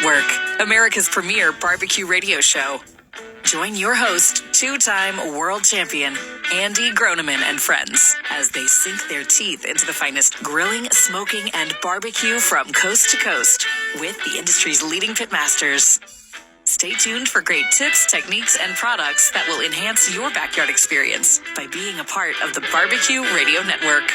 Network, America's premier barbecue radio show. Join your host, two-time world champion, Andy Groneman and friends, as they sink their teeth into the finest grilling, smoking, and barbecue from coast to coast with the industry's leading pitmasters. Stay tuned for great tips, techniques, and products that will enhance your backyard experience by being a part of the Barbecue Radio Network.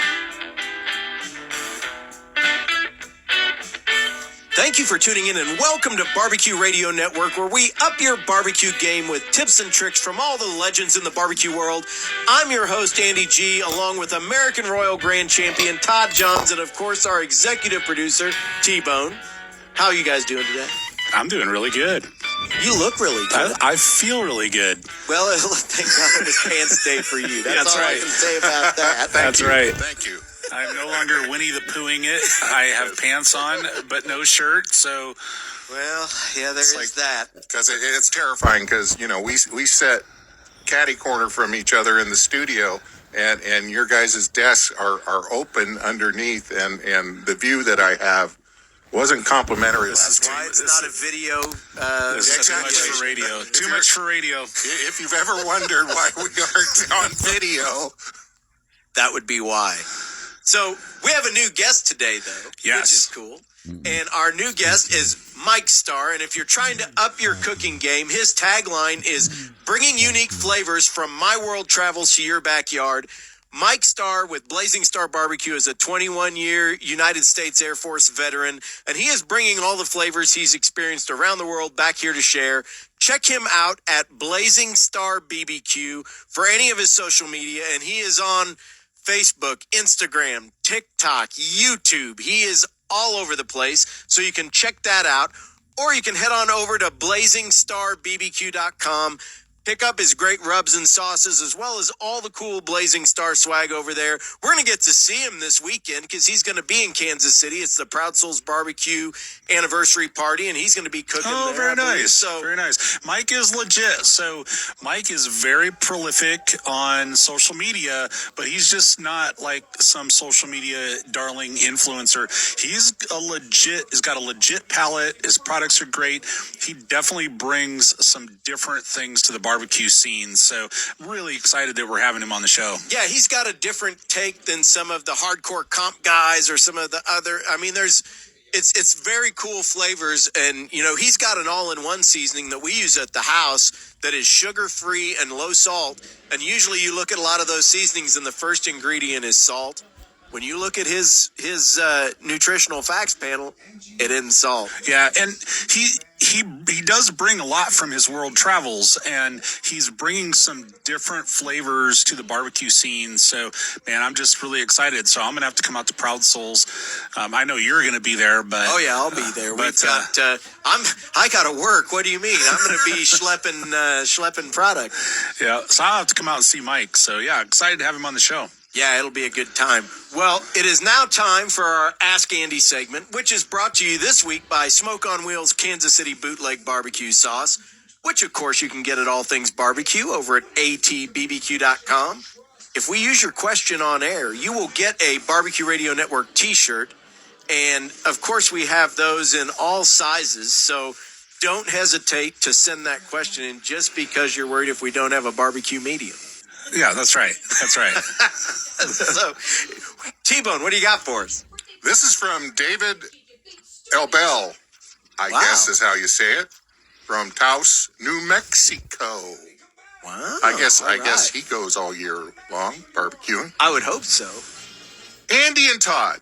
Thank you for tuning in and welcome to Barbecue Radio Network, where we up your barbecue game with tips and tricks from all the legends in the barbecue world. I'm your host, Andy G., along with American Royal Grand Champion Todd Johns, and of course our executive producer, T-Bone. How are you guys doing today? I'm doing really good. You look really good. I feel really good. Well, thank God it was pants day for you. That's all right. I can say about that. That's right. Thank you. I'm no longer Winnie the Poohing it. I have pants on, but no shirt, so... Well, yeah, there is that. Because it's terrifying because, you know, we sit catty corner from each other in the studio, and your guys' desks are open underneath, and the view that I have wasn't complimentary last Why week. it's not a video. This is too much for radio. Too much for radio. If you've ever wondered why we aren't on video... That would be why. So we have a new guest today, though, Yes. which is cool. And our new guest is Mike Starr. And if you're trying to up your cooking game, his tagline is bringing unique flavors from my world travels to your backyard. Mike Starr with Blazing Star Barbecue is a 21-year United States Air Force veteran, and he is bringing all the flavors he's experienced around the world back here to share. Check him out at Blazing Star BBQ for any of his social media, and he is on Facebook, Instagram, TikTok, YouTube. He is all over the place, so you can check that out. Or you can head on over to blazingstarbbbq.com. Pick up his great rubs and sauces, as well as all the cool Blazing Star swag over there. We're going to get to see him this weekend because he's going to be in Kansas City. It's the Proud Souls Barbecue anniversary party, and he's going to be cooking there. Very I believe. nice. So, Very nice. Mike is legit. So Mike is very prolific on social media, but he's just not like some social media darling influencer. He's got a legit palate. His products are great. He definitely brings some different things to the barbecue scene. So I'm really excited that we're having him on the show. yeah, he's got a different take than some of the hardcore comp guys or some of the other. I mean, it's very cool flavors, and you know he's got an all-in-one seasoning that we use at the house that is sugar-free and low salt. And usually, you look at a lot of those seasonings, and the first ingredient is salt. When you look at his nutritional facts panel, it isn't salt. Yeah, and he does bring a lot from his world travels, and he's bringing some different flavors to the barbecue scene. So, man, I'm just really excited. So I'm gonna have to come out to Proud Souls. I know you're gonna be there, but Oh yeah, I'll be there. but, I gotta work. What do you mean? I'm gonna be schlepping product. yeah, so I'll have to come out and see Mike. So yeah, excited to have him on the show. Yeah, it'll be a good time. Well, it is now time for our Ask Andy segment, which is brought to you this week by Smoke on Wheels Kansas City Bootleg Barbecue Sauce, which, of course, you can get at All Things Barbecue over at atbbq.com. If we use your question on air, you will get a Barbecue Radio Network t-shirt. And, of course, we have those in all sizes, so don't hesitate to send that question in just because you're worried if we don't have a barbecue medium. Yeah, that's right. That's right. So, T-Bone, what do you got for us? This is from David Elbel, I Wow. guess is how you say it, from Taos, New Mexico. Wow. I guess all right. he goes all year long barbecuing. I would hope so. Andy and Todd,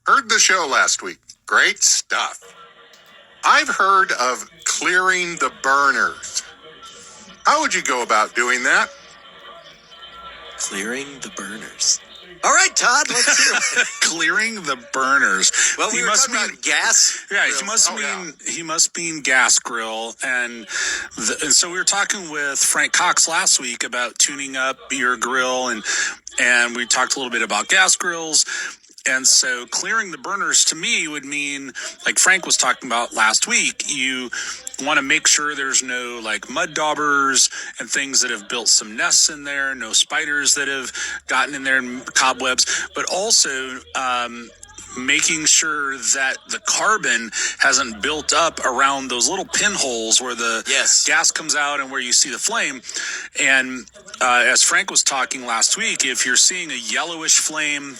heard the show last week. Great stuff. I've heard of clearing the burners. How would you go about doing that? Clearing the burners. All right, Todd, let's hear it. Clearing the burners. Well, we were talking about gas. Yeah, grills. he must mean gas grill, and so we were talking with Frank Cox last week about tuning up your grill, and we talked a little bit about gas grills. And so clearing the burners to me would mean, like Frank was talking about last week, you want to make sure there's no like mud daubers and things that have built some nests in there, no spiders that have gotten in there and cobwebs, but also making sure that the carbon hasn't built up around those little pinholes where the gas comes out and where you see the flame. And as Frank was talking last week, if you're seeing a yellowish flame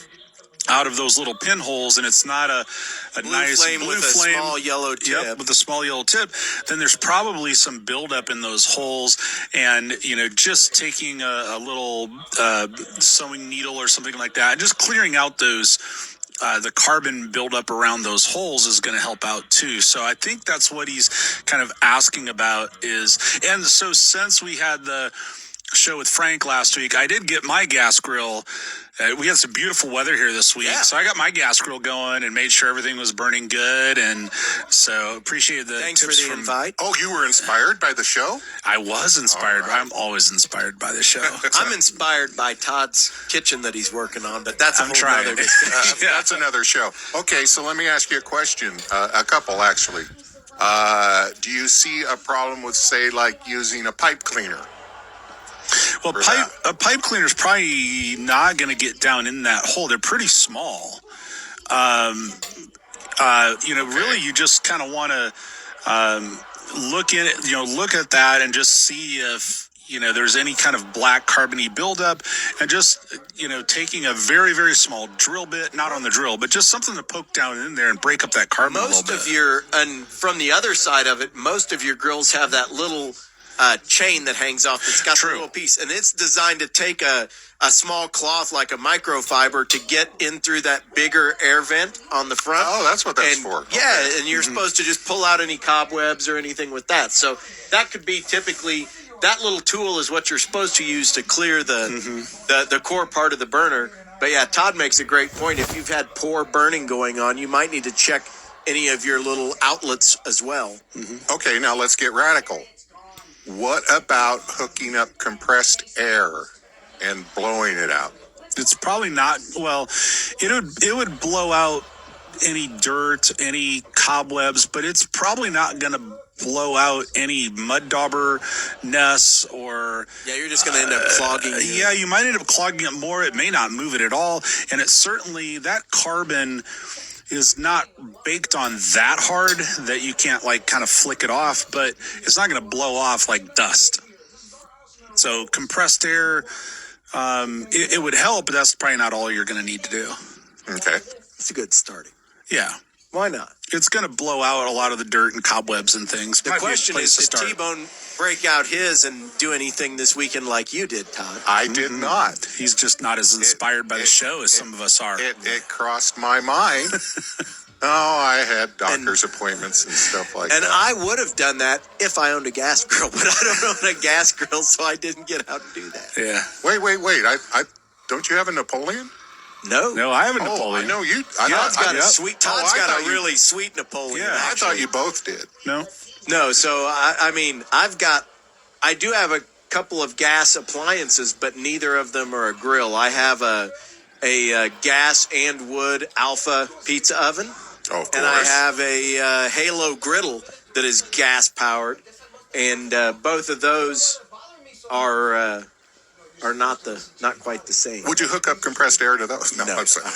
out of those little pinholes, and it's not a nice flame blue with flame, a small yellow tip. Yep, with a small yellow tip, then there's probably some buildup in those holes. And, just taking a little sewing needle or something like that, and just clearing out those the carbon buildup around those holes is going to help out too. So I think that's what he's kind of asking about and so since we had the show with Frank last week, I did get my gas grill. We had some beautiful weather here this week, so I got my gas grill going and made sure everything was burning good, and so appreciated the Thanks tips for the invite. Oh, you were inspired by the show? I was inspired. All right. I'm always inspired by the show. I'm inspired by Todd's kitchen that he's working on, but that's a whole trying. other discussion. That's another show. Okay, so let me ask you a question. A couple, actually. Do you see a problem with, say, like using a pipe cleaner? Well, a pipe cleaner is probably not going to get down in that hole. They're pretty small. Really, you just kind of want to look at that and just see if there's any kind of black carbony buildup, and just taking a very, very small drill bit, not on the drill, but just something to poke down in there and break up that carbon a little bit. And from the other side of it, most of your grills have that little chain that hangs off that's got the little piece, and it's designed to take a small cloth like a microfiber to get in through that bigger air vent on the front. Oh, that's what that's for. Yeah, and you're supposed to just pull out any cobwebs or anything with that. So that could be typically, that little tool is what you're supposed to use to clear the core part of the burner. But yeah, Todd makes a great point. If you've had poor burning going on, you might need to check any of your little outlets as well. Okay, now let's get radical. What about hooking up compressed air and blowing it out? It's probably not. Well, it would blow out any dirt, any cobwebs, but it's probably not going to blow out any mud dauber nests or. Yeah, you're just going to end up clogging. Yeah, you might end up clogging it more. It may not move it at all, and it certainly, that carbon is not baked on that hard that you can't kind of flick it off, but it's not going to blow off like dust. So compressed air, it would help, but that's probably not all you're going to need to do. Okay. It's a good starting. Yeah. Why not? It's going to blow out a lot of the dirt and cobwebs and things. The question is, did T-Bone break out his and do anything this weekend like you did, Todd? I did not. He's just not as inspired by the show as some of us are. It crossed my mind. I had doctor's appointments and stuff like that. And I would have done that if I owned a gas grill, but I don't own a gas grill, so I didn't get out and do that. Yeah. Wait. I don't you have a Napoleon? No, I have a Napoleon. I know you. Todd's got a really sweet Napoleon. Yeah, I thought you both did. No, so I do have a couple of gas appliances, but neither of them are a grill. I have a gas and wood Alpha pizza oven. Oh, of course. And I have a Halo griddle that is gas powered, and both of those are not quite the same. Would you hook up compressed air to those? No. I'm sorry.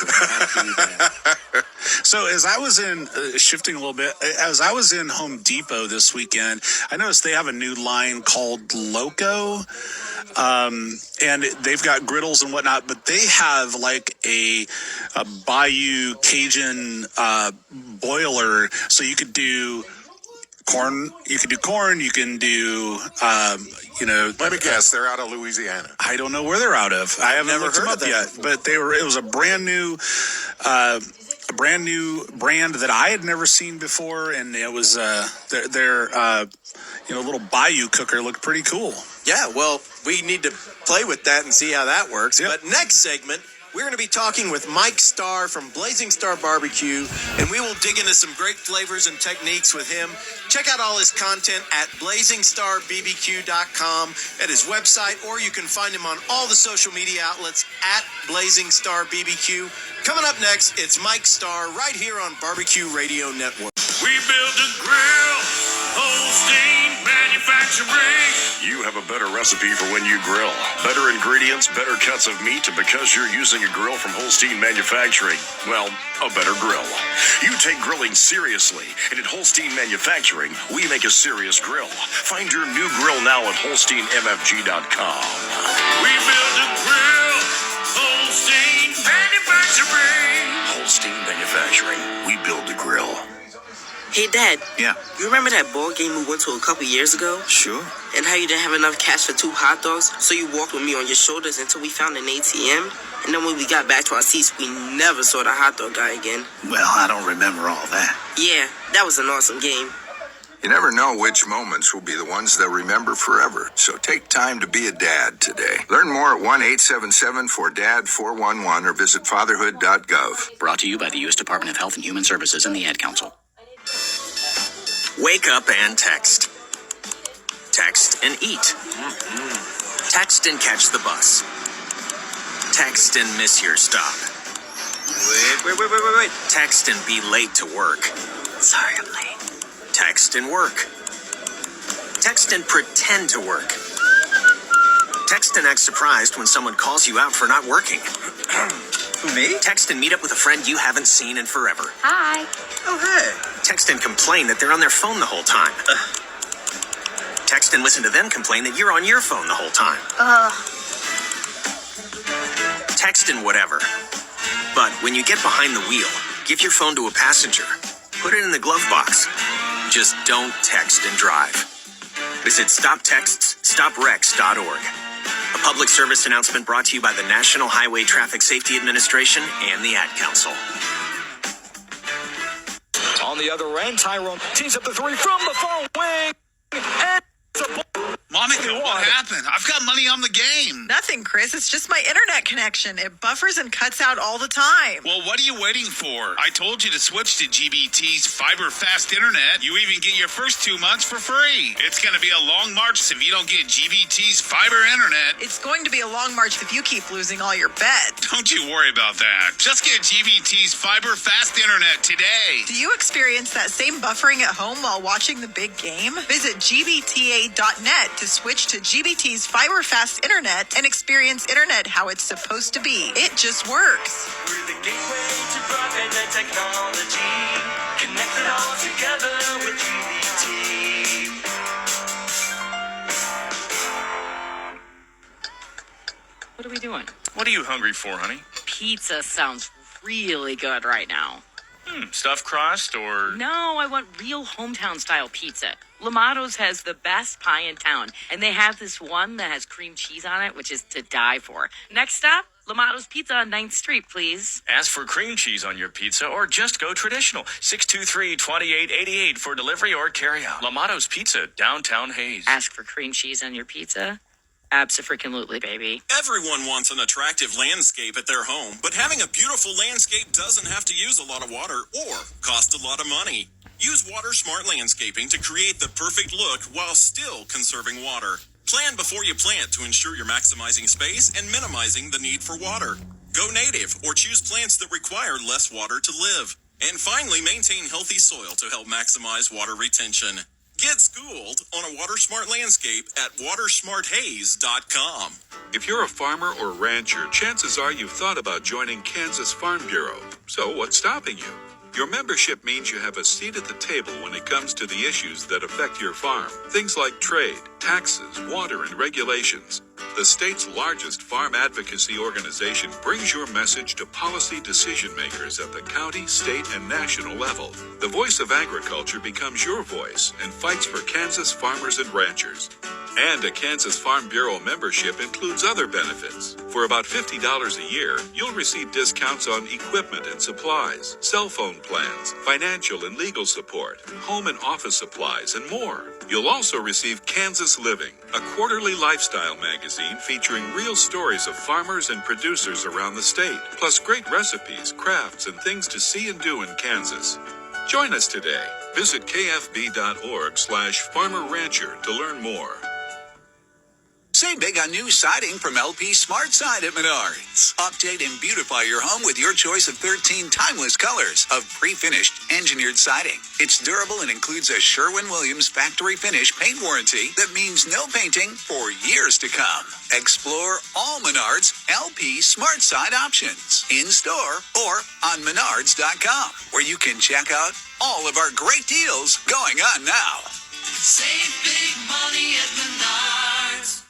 So as I was in shifting a little bit, as I was in Home Depot this weekend, I noticed they have a new line called Loco, and they've got griddles and whatnot, but they have like a Bayou Cajun boiler, so you could do corn. You can do Let me guess, they're out of Louisiana. I don't know where they're out of. I haven't looked them up yet, but it was a brand new brand that I had never seen before, and it was their little Bayou cooker looked pretty cool. Yeah, well, we need to play with that and see how that works. Yep. But next segment, we're going to be talking with Mike Starr from Blazing Star Barbecue, and we will dig into some great flavors and techniques with him. Check out all his content at blazingstarbbbq.com at his website, or you can find him on all the social media outlets at Blazing Star BBQ. Coming up next, it's Mike Starr right here on Barbecue Radio Network. We build a grill, Holstein Manufacturing. you have a better recipe for when you grill. Better ingredients, better cuts of meat, because you're using a grill from Holstein Manufacturing. Well, a better grill. You take grilling seriously, and at Holstein Manufacturing, we make a serious grill. Find your new grill now at HolsteinMFG.com. We build a grill, Holstein Manufacturing. Holstein Manufacturing, we build a grill. Hey, Dad. Yeah. You remember that ball game we went to a couple years ago? Sure. And how you didn't have enough cash for 2 hot dogs, so you walked with me on your shoulders until we found an ATM? And then when we got back to our seats, we never saw the hot dog guy again. Well, I don't remember all that. Yeah, that was an awesome game. You never know which moments will be the ones they'll remember forever. So take time to be a dad today. Learn more at 1-877-4DAD-411 or visit fatherhood.gov. Brought to you by the U.S. Department of Health and Human Services and the Ad Council. Wake up and text. Text and eat. Text and catch the bus. Text and miss your stop. Wait. Text and be late to work. Sorry, I'm late. Text and work. Text and pretend to work. Text and act surprised when someone calls you out for not working. Who, me? Text and meet up with a friend you haven't seen in forever. Hi. Oh, hey. Text and complain that they're on their phone the whole time. Text and listen to them complain that you're on your phone the whole time. Text and whatever. But when you get behind the wheel, give your phone to a passenger. Put it in the glove box. Just don't text and drive. Visit StopTextsStopWrecks.org. A public service announcement brought to you by the National Highway Traffic Safety Administration and the Ad Council. On the other end, Tyrone tees up the 3 from the far wing. And Monica, what happened? I've got money on the game. Nothing, Chris. It's just my internet connection. It buffers and cuts out all the time. Well, what are you waiting for? I told you to switch to GBT's fiber fast internet. You even get your first 2 months for free. It's going to be a long march if you don't get GBT's fiber internet. It's going to be a long march if you keep losing all your bets. Don't you worry about that. Just get GBT's fiber fast internet today. Do you experience that same buffering at home while watching the big game? Visit gbta.net to switch to GBT's fiber fast internet and experience internet how it's supposed to be. It just works. We're the gateway to broadband and technology, connected all together with GBT. What are we doing? What are you hungry for, honey? Pizza sounds really good right now. Stuffed crust or... No, I want real hometown style pizza. Lamato's has the best pie in town, and they have this one that has cream cheese on it, which is to die for. Next stop, Lamato's Pizza on 9th Street, please. Ask for cream cheese on your pizza or just go traditional. 623-2888 for delivery or carryout. Lamato's Pizza, downtown Hayes. Ask for cream cheese on your pizza? Abso-freaking-lutely, baby. Everyone wants an attractive landscape at their home, but having a beautiful landscape doesn't have to use a lot of water or cost a lot of money. Use Water Smart Landscaping to create the perfect look while still conserving water. Plan before you plant to ensure you're maximizing space and minimizing the need for water. Go native or choose plants that require less water to live. And finally, maintain healthy soil to help maximize water retention. Get schooled on a Water Smart landscape at watersmarthays.com. If you're a farmer or rancher, chances are you've thought about joining Kansas Farm Bureau. So what's stopping you? Your membership means you have a seat at the table when it comes to the issues that affect your farm. Things like trade, taxes, water, and regulations. The state's largest farm advocacy organization brings your message to policy decision makers at the county, state, and national level. The voice of agriculture becomes your voice and fights for Kansas farmers and ranchers. And a Kansas Farm Bureau membership includes other benefits. For about $50 a year, you'll receive discounts on equipment and supplies, cell phone plans, financial and legal support, home and office supplies, and more. You'll also receive Kansas Living, a quarterly lifestyle magazine featuring real stories of farmers and producers around the state, plus great recipes, crafts, and things to see and do in Kansas. Join us today. Visit kfb.org/farmerrancher to learn more. Save big on new siding from LP Smart Side at Menards. Update and beautify your home with your choice of 13 timeless colors of pre-finished engineered siding. It's durable and includes a Sherwin-Williams factory finish paint warranty that means no painting for years to come. Explore all Menards LP Smart Side options in-store or on Menards.com, where you can check out all of our great deals going on now. Save big money at Menards.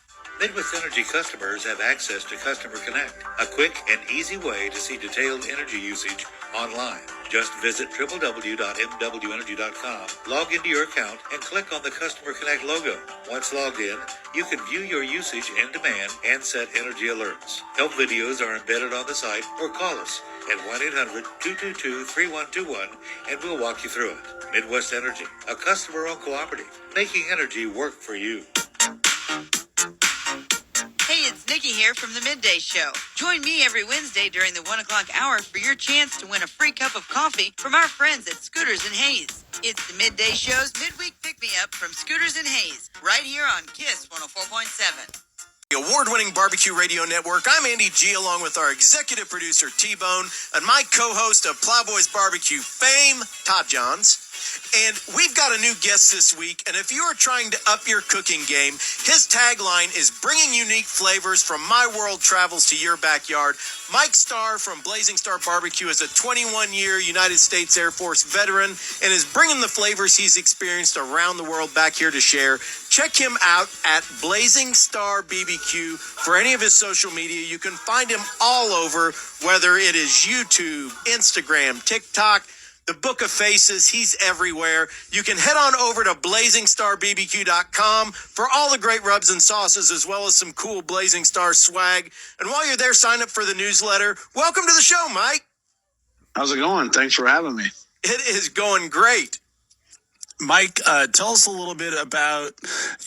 Midwest Energy customers have access to Customer Connect, a quick and easy way to see detailed energy usage online. Just visit www.mwenergy.com, log into your account, and click on the Customer Connect logo. Once logged in, you can view your usage and demand and set energy alerts. Help videos are embedded on the site, or call us at 1-800-222-3121 and we'll walk you through it. Midwest Energy, a customer-owned cooperative, making energy work for you. Hey, it's Nikki here from the Midday Show. Join me every Wednesday during the 1 o'clock hour for your chance to win a free cup of coffee from our friends at Scooters and Hayes. It's the Midday Show's midweek pick-me-up from Scooters and Hayes, right here on KISS 104.7. The award-winning Barbecue Radio Network. I'm Andy G, along with our executive producer, T-Bone, and my co-host of Plowboys Barbecue fame, Todd Johns. And we've got a new guest this week, and if you are trying to up your cooking game, his tagline is bringing unique flavors from my world travels to your backyard. Mike Starr from Blazing Star Barbecue is a 21-year United States Air Force veteran and is bringing the flavors he's experienced around the world back here to share. Check him out at Blazing Star BBQ for any of his social media. You can find him all over, whether it is YouTube, Instagram, TikTok, the Book of Faces. He's everywhere. You can head on over to BlazingStarBBQ.com for all the great rubs and sauces, as well as some cool Blazing Star swag. And while you're there, sign up for the newsletter. Welcome to the show, Mike. How's it going? Thanks for having me. It is going great. Mike, tell us a little bit about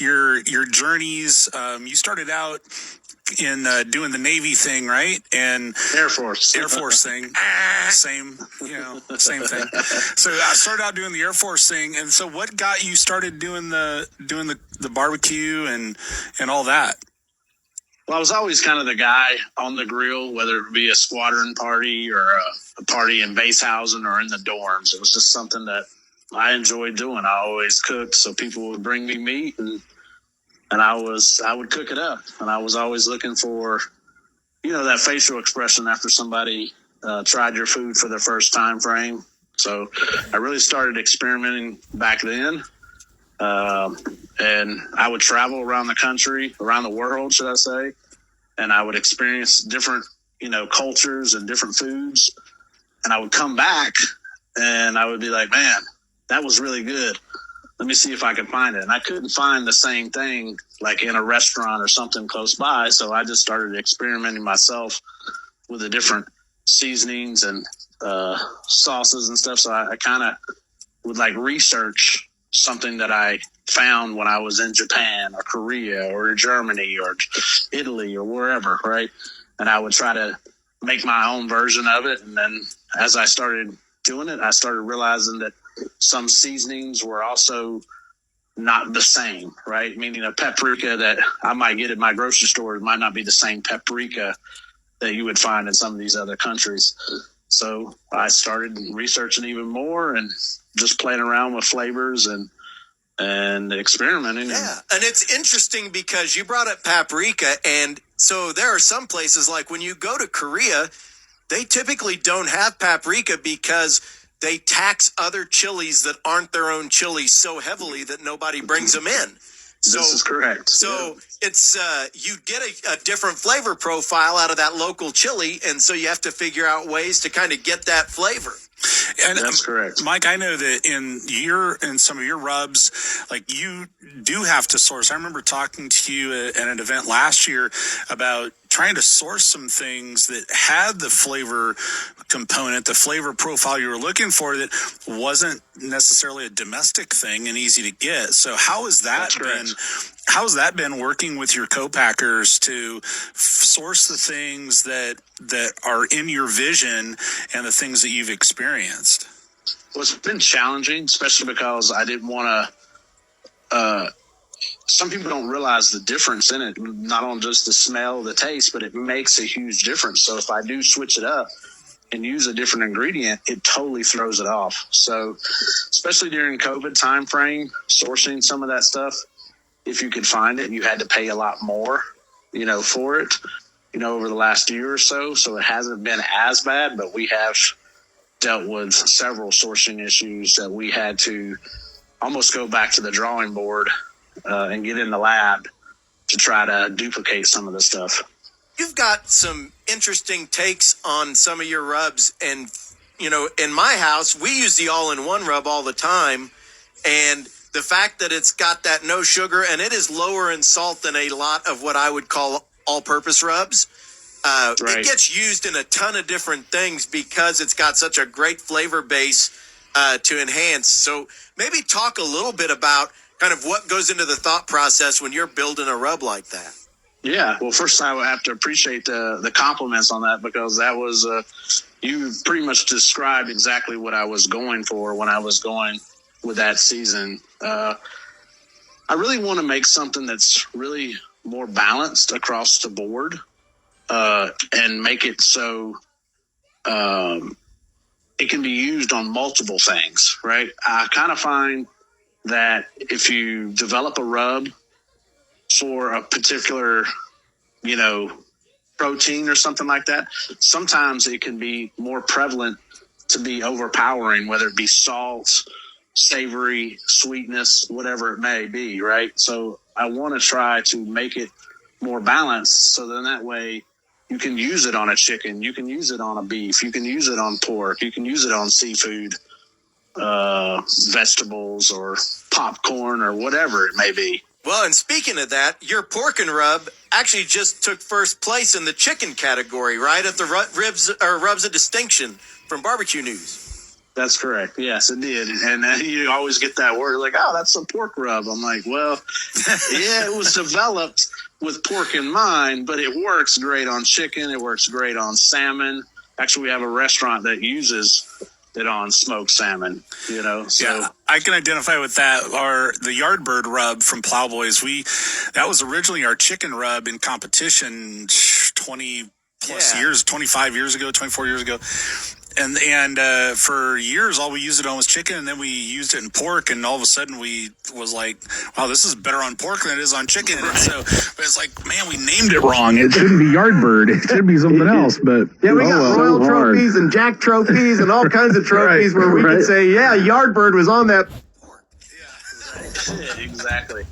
your journeys. You started out in doing the Navy thing, right? And Air Force thing, same thing. So I started out doing the Air Force thing, and so what got you started doing the barbecue and all that? Well, I was always kind of the guy on the grill, whether it be a squadron party or a party in base housing or in the dorms. It was just something that I enjoyed doing. I always cooked, so people would bring me meat and I would cook it up. And I was always looking for, that facial expression after somebody tried your food for the first time frame. So I really started experimenting back then. And I would travel around the country, around the world, should I say, and I would experience different, cultures and different foods. And I would come back and I would be like, man, that was really good. Let me see if I can find it. And I couldn't find the same thing like in a restaurant or something close by. So I just started experimenting myself with the different seasonings and sauces and stuff. So I kind of would research something that I found when I was in Japan or Korea or Germany or Italy or wherever, right? And I would try to make my own version of it. And then as I started doing it, I started realizing that some seasonings were also not the same, right? Meaning a paprika that I might get at my grocery store might not be the same paprika that you would find in some of these other countries. So I started researching even more and just playing around with flavors and experimenting. Yeah, and it's interesting because you brought up paprika, and so there are some places like when you go to Korea, they typically don't have paprika because they tax other chilies that aren't their own chilies so heavily that nobody brings them in. So, this is correct. So it's you get a different flavor profile out of that local chili, and so you have to figure out ways to kind of get that flavor. And that's correct, Mike. I know that in some of your rubs, you do have to source. I remember talking to you at an event last year about trying to source some things that had the flavor component, the flavor profile you were looking for that wasn't necessarily a domestic thing and easy to get. So how has that been? How's that been working with your co-packers to source the things that are in your vision and the things that you've experienced? Well, it's been challenging, especially because I didn't want to some people don't realize the difference in it, not on just the smell, the taste, but it makes a huge difference. So if I do switch it up and use a different ingredient, it totally throws it off. So especially during COVID time frame, sourcing some of that stuff, if you could find it, you had to pay a lot more, for it, over the last year or so. So it hasn't been as bad, but we have dealt with several sourcing issues that we had to almost go back to the drawing board and get in the lab to try to duplicate some of the stuff. You've got some interesting takes on some of your rubs. And, in my house, we use the all-in-one rub all the time. And the fact that it's got that no sugar and it is lower in salt than a lot of what I would call all-purpose rubs. Right. It gets used in a ton of different things because it's got such a great flavor base to enhance. So maybe talk a little bit about kind of what goes into the thought process when you're building a rub like that. Yeah. Well, first I would have to appreciate the compliments on that, because that was, you pretty much described exactly what I was going for when I was going with that season. I really want to make something that's really more balanced across the board, and make it so, it can be used on multiple things, right? I kind of find that if you develop a rub for a particular, protein or something like that, sometimes it can be more prevalent to be overpowering, whether it be salt, savory, sweetness, whatever it may be, right? So I want to try to make it more balanced, so then that way you can use it on a chicken, you can use it on a beef, you can use it on pork, you can use it on seafood, vegetables or popcorn or whatever it may be. Well, and speaking of that, your pork and rub actually just took first place in the chicken category, right? At the Rubs of Distinction from Barbecue News. That's correct. Yes, it did. And you always get that word like, oh, that's a pork rub. I'm like, well, yeah, it was developed with pork in mind, but it works great on chicken. It works great on salmon. Actually, we have a restaurant that uses it on smoked salmon, So yeah, I can identify with that. The Yardbird rub from Plowboys, that was originally our chicken rub in competition 20 plus years, 25 years ago, 24 years ago. And for years, all we used it on was chicken, and then we used it in pork, and all of a sudden we was like, wow, this is better on pork than it is on chicken. Right. And so but it's like, man, we named it wrong. It shouldn't be Yardbird. It should be something else. But yeah, we got Royal trophies and Jack trophies and all kinds of trophies where we could say, yeah, Yardbird was on that. Yeah, exactly.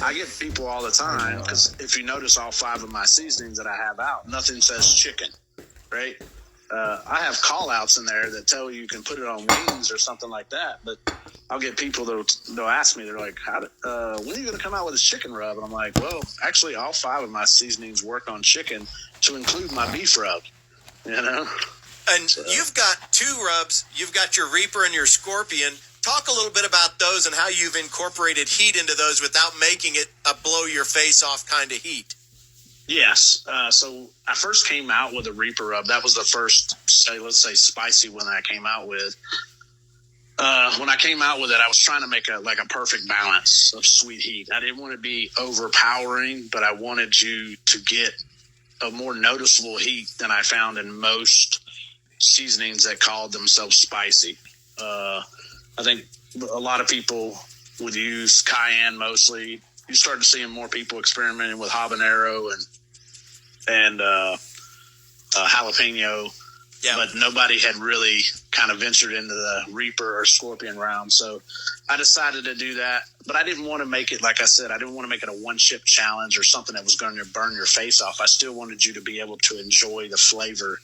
I get people all the time, because if you notice all 5 of my seasonings that I have out, nothing says chicken, right? I have call-outs in there that tell you can put it on wings or something like that, but I'll get people they'll ask me, they're like, when are you going to come out with a chicken rub? And I'm like, well, actually, all 5 of my seasonings work on chicken, to include my beef rub, And you've got 2 rubs. You've got your Reaper and your Scorpion. Talk a little bit about those and how you've incorporated heat into those without making it a blow-your-face-off kind of heat. Yes. So I first came out with a Reaper rub. That was the first, let's say, spicy one that I came out with. When I came out with it, I was trying to make a perfect balance of sweet heat. I didn't want to be overpowering, but I wanted you to get a more noticeable heat than I found in most seasonings that called themselves spicy. I think a lot of people would use cayenne mostly. You started seeing more people experimenting with habanero and jalapeno, but nobody had really kind of ventured into the Reaper or Scorpion realm. So I decided to do that, but I didn't want to make it, like I said, I didn't want to make it a one-chip challenge or something that was going to burn your face off. I still wanted you to be able to enjoy the flavor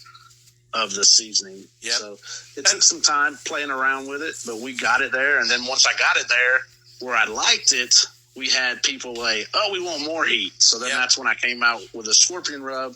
of the seasoning. Yep. So it took some time playing around with it, but we got it there. And then once I got it there where I liked it, we had people like, oh, we want more heat. So then that's when I came out with a Scorpion rub.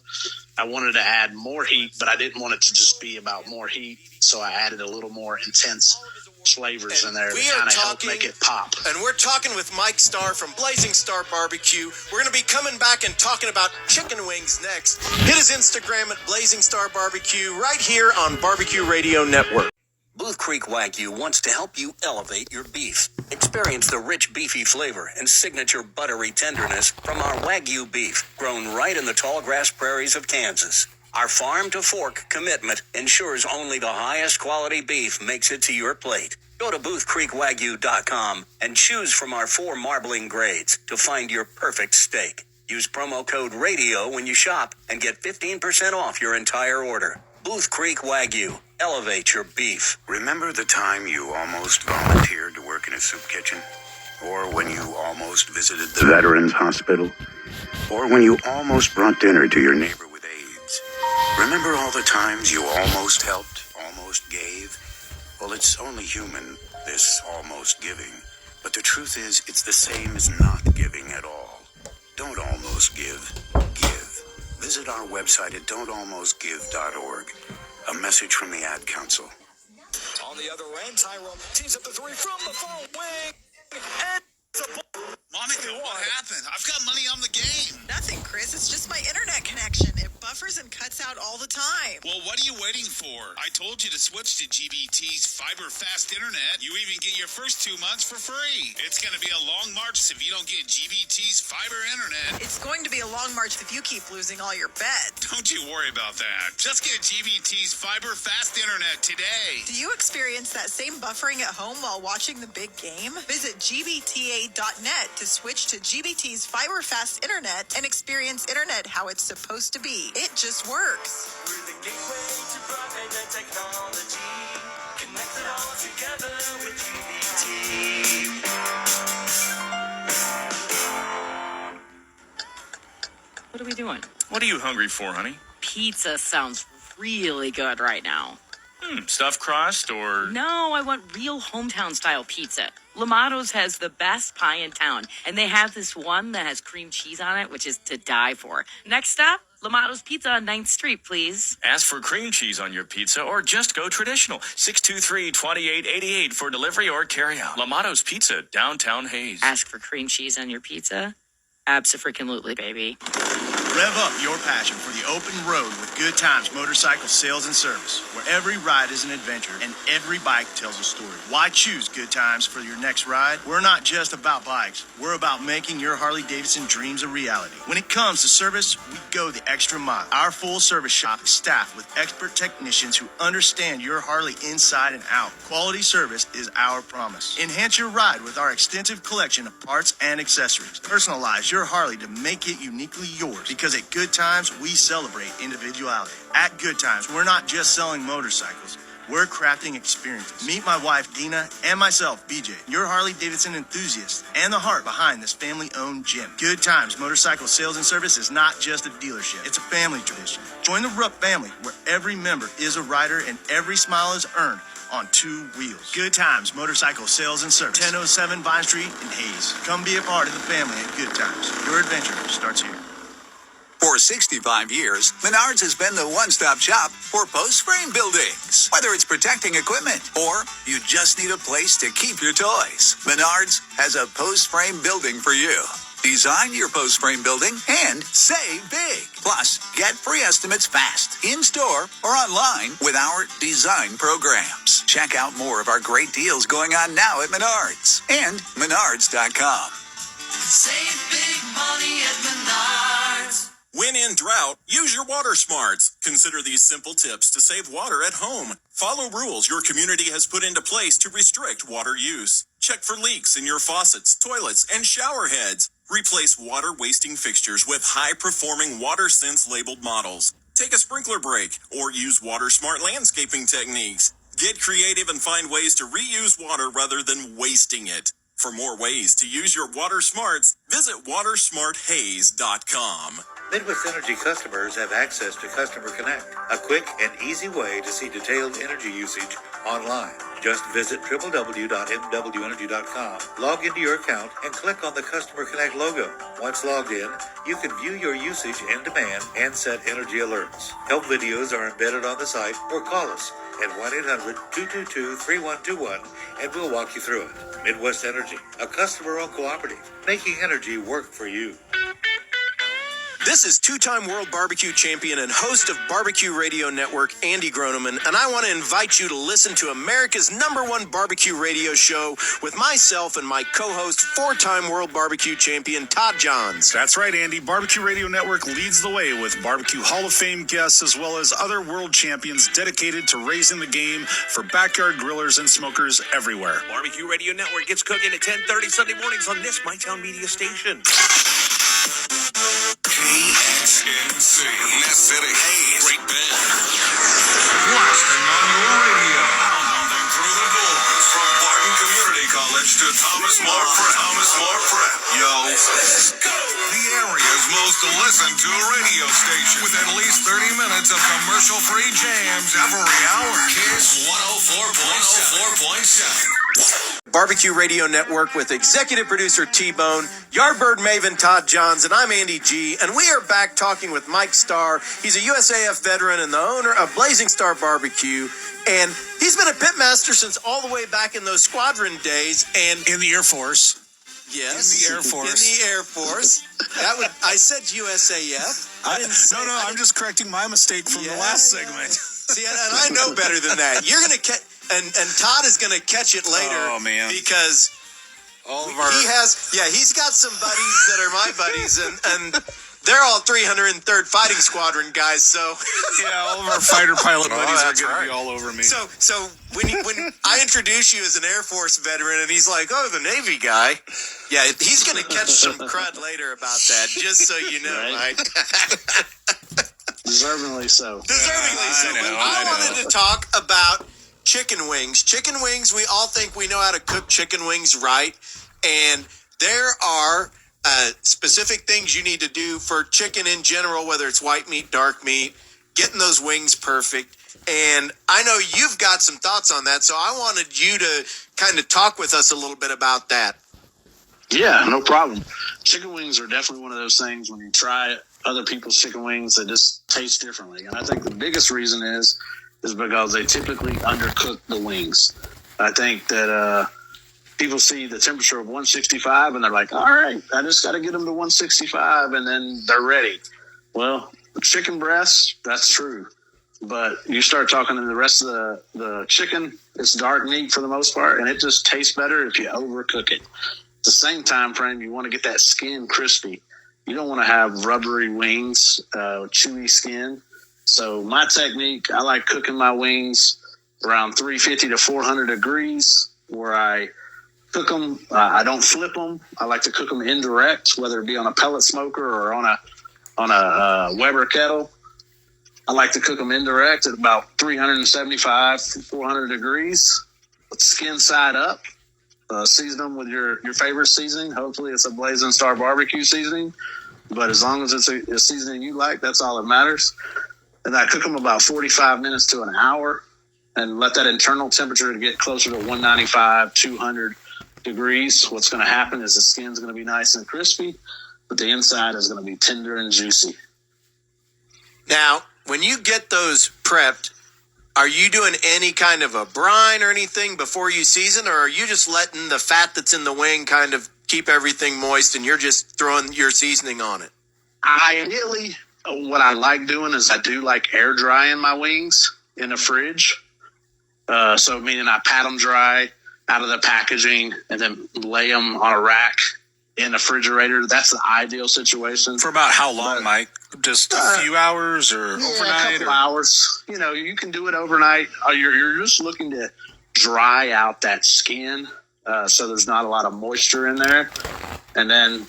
I wanted to add more heat, but I didn't want it to just be about more heat. So I added a little more intense flavors in there to kind of help make it pop. And we're talking with Mike Starr from Blazing Star Barbecue. We're going to be coming back and talking about chicken wings next. Hit his Instagram at Blazing Star Barbecue right here on Barbecue Radio Network. Booth Creek Wagyu wants to help you elevate your beef. Experience the rich beefy flavor and signature buttery tenderness from our Wagyu beef, grown right in the tall grass prairies of Kansas. Our farm-to-fork commitment ensures only the highest quality beef makes it to your plate. Go to boothcreekwagyu.com and choose from our 4 marbling grades to find your perfect steak. Use promo code RADIO when you shop and get 15% off your entire order. Booth Creek Wagyu. Elevate your beef. Remember the time you almost volunteered to work in a soup kitchen? Or when you almost visited the Veterans Hospital? Or when you almost brought dinner to your neighbor with AIDS? Remember all the times you almost helped, almost gave? Well, it's only human, this almost giving. But the truth is, it's the same as not giving at all. Don't almost give. Give. Visit our website at don'talmostgive.org. A message from the Ad Council. On the other end, Tyrone tees up the 3 from the far wing. And Monica, what happened? I've got money on the game. Nothing, Chris. It's just my internet connection. It buffers and cuts out all the time. Well, what are you waiting for? I told you to switch to GBT's fiber fast internet. You even get your first 2 months for free. It's going to be a long march if you don't get GBT's fiber internet. It's going to be a long march if you keep losing all your bets. Don't you worry about that. Just get GBT's fiber fast internet today. Do you experience that same buffering at home while watching the big game? Visit gbta.net to switch to GBT's fiber fast internet and experience internet how it's supposed to be. It just works. We're the gateway to broadband and technology. Connect it all together with GBT. What are we doing? What are you hungry for, honey? Pizza sounds really good right now. Stuffed crust or... No, I want real hometown style pizza. Lamato's has the best pie in town, and they have this one that has cream cheese on it, which is to die for. Next stop, Lamato's Pizza on 9th Street, please. Ask for cream cheese on your pizza or just go traditional. 623-2888 for delivery or carryout. Lamato's Pizza, downtown Hayes. Ask for cream cheese on your pizza? Abso-freaking-lutely, baby. Rev up your passion for the open road with Good Times Motorcycle Sales and Service, where every ride is an adventure and every bike tells a story. Why choose Good Times for your next ride? We're not just about bikes. We're about making your Harley-Davidson dreams a reality. When it comes to service, we go the extra mile. Our full service shop is staffed with expert technicians who understand your Harley inside and out. Quality service is our promise. Enhance your ride with our extensive collection of parts and accessories. Personalize your Harley to make it uniquely yours, because at Good Times, we celebrate individuality. At Good Times, we're not just selling motorcycles. We're crafting experiences. Meet my wife, Dina, and myself, BJ, your Harley-Davidson enthusiast, and the heart behind this family-owned gym. Good Times Motorcycle Sales and Service is not just a dealership. It's a family tradition. Join the Rupp family, where every member is a rider and every smile is earned on 2 wheels. Good Times Motorcycle Sales and Service, 1007 Vine Street in Hayes. Come be a part of the family at Good Times. Your adventure starts here. For 65 years, Menards has been the one-stop shop for post-frame buildings. Whether it's protecting equipment or you just need a place to keep your toys, Menards has a post-frame building for you. Design your post-frame building and save big. Plus, get free estimates fast, in-store or online with our design programs. Check out more of our great deals going on now at Menards and Menards.com. Save big money at Menards. When in drought, use your water smarts. Consider these simple tips to save water at home. Follow rules your community has put into place to restrict water use. Check for leaks in your faucets, toilets, and shower heads. Replace water-wasting fixtures with high-performing WaterSense labeled models. Take a sprinkler break or use WaterSmart landscaping techniques. Get creative and find ways to reuse water rather than wasting it. For more ways to use your water smarts, visit watersmarthays.com. Midwest Energy customers have access to Customer Connect, a quick and easy way to see detailed energy usage online. Just visit www.mwenergy.com, log into your account, and click on the Customer Connect logo. Once logged in, you can view your usage and demand and set energy alerts. Help videos are embedded on the site, or call us at 1-800-222-3121 and we'll walk you through it. Midwest Energy, a customer-owned cooperative, making energy work for you. This is two-time World Barbecue Champion and host of Barbecue Radio Network, Andy Groneman, and I want to invite you to listen to America's #1 barbecue radio show with myself and my co-host, four-time World Barbecue Champion, Todd Johns. That's right, Andy. Barbecue Radio Network leads the way with Barbecue Hall of Fame guests as well as other world champions dedicated to raising the game for backyard grillers and smokers everywhere. Barbecue Radio Network gets cooking at 10:30 Sunday mornings on this MyTown Media station. KXNC, Nest City, Hayes, Great Bend. Blasting on your radio. Bumping through the boards from Barton Community College to Thomas More Prep. Yo, let's go. The area's most listened to radio station with at least 30 minutes of commercial-free jams every hour. Kiss 104.7. Barbecue Radio Network with executive producer T-Bone, Yardbird Maven Todd Johns, and I'm Andy G. And we are back talking with Mike Starr. He's a USAF veteran and the owner of Blazing Star Barbecue. And he's been a pitmaster since all the way back in those squadron days. And in the Air Force. Yes. In the Air Force. In the Air Force. I said USAF. I didn't say. No, I'm just correcting my mistake from the last segment. See, and I know better than that. You're going to catch, and Todd is going to catch it later. Oh, man. Because he's got some buddies that are my buddies, and they're all 303rd Fighting Squadron guys, so. Yeah, all of our fighter pilot buddies are going to be all over me. So when I introduce you as an Air Force veteran, and he's like, oh, the Navy guy. Yeah, he's going to catch some crud later about that, just so you know, Mike. Deservingly so. I wanted to talk about chicken wings. Chicken wings, we all think we know how to cook chicken wings right. And there are specific things you need to do for chicken in general, whether it's white meat, dark meat, getting those wings perfect. And I know you've got some thoughts on that, so I wanted you to kind of talk with us a little bit about that. Yeah, no problem. Chicken wings are definitely one of those things when you try other people's chicken wings, they just taste differently. And I think the biggest reason is because they typically undercook the wings. I think that people see the temperature of 165 and they're like, all right, I just got to get them to 165 and then they're ready. Well, chicken breasts, that's true. But you start talking to the rest of the chicken, it's dark meat for the most part, and it just tastes better if you overcook it. At the same time frame, you want to get that skin crispy. You don't want to have rubbery wings, chewy skin. So my technique, I like cooking my wings around 350 to 400 degrees where I cook them. I don't flip them. I like to cook them indirect, whether it be on a pellet smoker or on a Weber kettle. I like to cook them indirect at about 375 to 400 degrees with skin side up. Season them with your favorite seasoning. Hopefully it's a Blazing Star barbecue seasoning, but as long as it's a seasoning you like, that's all that matters. And I cook them about 45 minutes to an hour and let that internal temperature get closer to 195, 200 degrees. What's going to happen is the skin's going to be nice and crispy, but the inside is going to be tender and juicy. Now, when you get those prepped, are you doing any kind of a brine or anything before you season, or are you just letting the fat that's in the wing kind of keep everything moist and you're just throwing your seasoning on it? Ideally, what I like doing is I do like air drying my wings in the fridge. So meaning I pat them dry out of the packaging and then lay them on a rack in the refrigerator. That's the ideal situation. For about how long, Mike? Just a few hours or overnight? A couple hours. You know, you can do it overnight. You're just looking to dry out that skin so there's not a lot of moisture in there. And then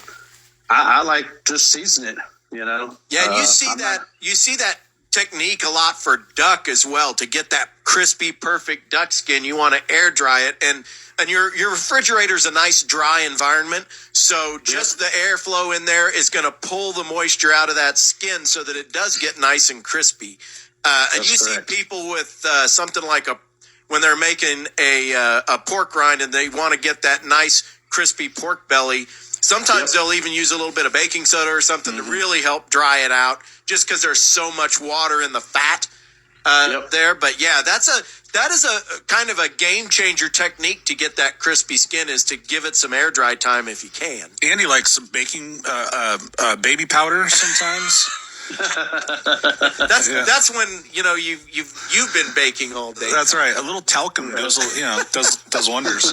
I like to season it, you know. Yeah, and you see that technique a lot for duck as well. To get that crispy, perfect duck skin, you want to air dry it. And your refrigerator's a nice dry environment, so just the airflow in there is going to pull the moisture out of that skin so that it does get nice and crispy. And you see people with something like when they're making a pork rind and they want to get that nice crispy pork belly, sometimes they'll even use a little bit of baking soda or something to really help dry it out, just because there's so much water in the fat. there. But yeah, that is a kind of a game changer technique to get that crispy skin, is to give it some air dry time if you can. Andy likes some baking baby powder sometimes. That's when you've been baking all day. That's right. A little talcum goes, does wonders.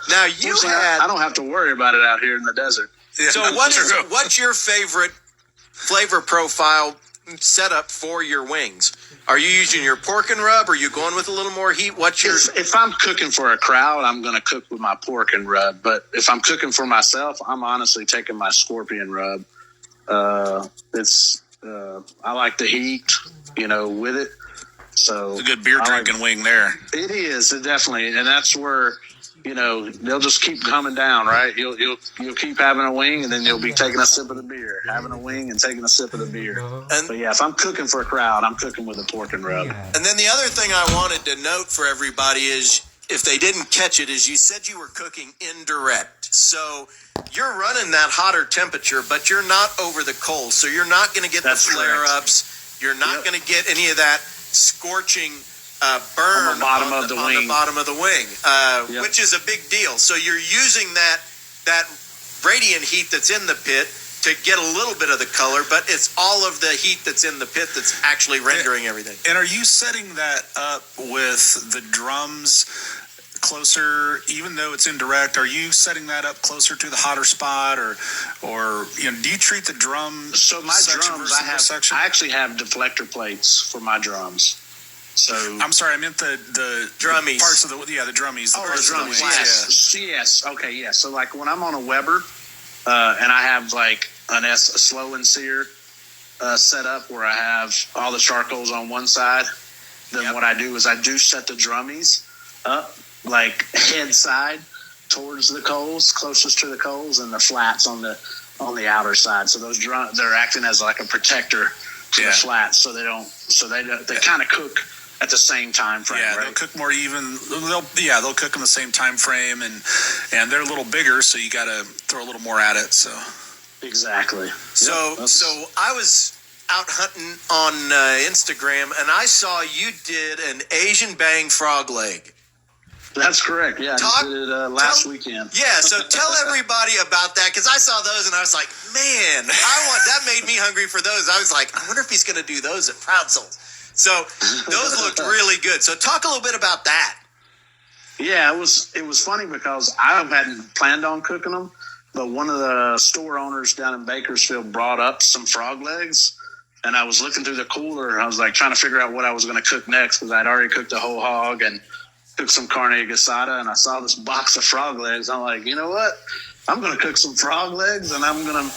Now I don't have to worry about it out here in the desert. So what's your favorite flavor profile setup for your wings? Are you using your pork and rub? Are you going with a little more heat? If I'm cooking for a crowd, I'm going to cook with my pork and rub. But if I'm cooking for myself, I'm honestly taking my scorpion rub. I like the heat, with it. So it's a good beer drinking wing there. It is, it definitely, and that's where they'll just keep coming down, right? You'll keep having a wing, and then you'll be taking a sip of the beer, having a wing and taking a sip of the beer. But yeah, if I'm cooking for a crowd, I'm cooking with a pork and rub. And then the other thing I wanted to note for everybody is, if they didn't catch it, is you said you were cooking indirect. So you're running that hotter temperature, but you're not over the coals. So you're not going to get the flare-ups. You're not going to get any of that scorching burn on the bottom of the wing, which is a big deal. So you're using that radiant heat that's in the pit to get a little bit of the color, but it's all of the heat that's in the pit that's actually rendering everything. And are you setting that up with the drums closer, even though it's indirect? Are you setting that up closer to the hotter spot, or do you treat the drum? So my drums, I actually have deflector plates for my drums. So I'm sorry, I meant the drummies parts of the drummies. The drummies. Yes. Okay. Yeah. So like when I'm on a Weber, and I have like a slow and sear set up where I have all the charcoals on one side, then what I do is I do set the drummies up like head side towards the coals, closest to the coals, and the flats on the outer side. So those they're acting as like a protector to the flats, so they kind of cook at the same time frame. Yeah, right? They'll cook more even. They'll cook in the same time frame, and they're a little bigger, so you got to throw a little more at it. So exactly. So I was out hunting on Instagram, and I saw you did an Asian bang frog leg. That's correct. Yeah, I did it last weekend. Yeah, so tell everybody about that, because I saw those and I was like, man, that made me hungry for those. I was like, I wonder if he's going to do those at Proud Souls. So those looked really good. So talk a little bit about that. Yeah, it was funny because I hadn't planned on cooking them, but one of the store owners down in Bakersfield brought up some frog legs, and I was looking through the cooler. And I was like trying to figure out what I was going to cook next, because I'd already cooked a whole hog and cooked some carne asada, and I saw this box of frog legs. I'm like, you know what? I'm going to cook some frog legs, and I'm going to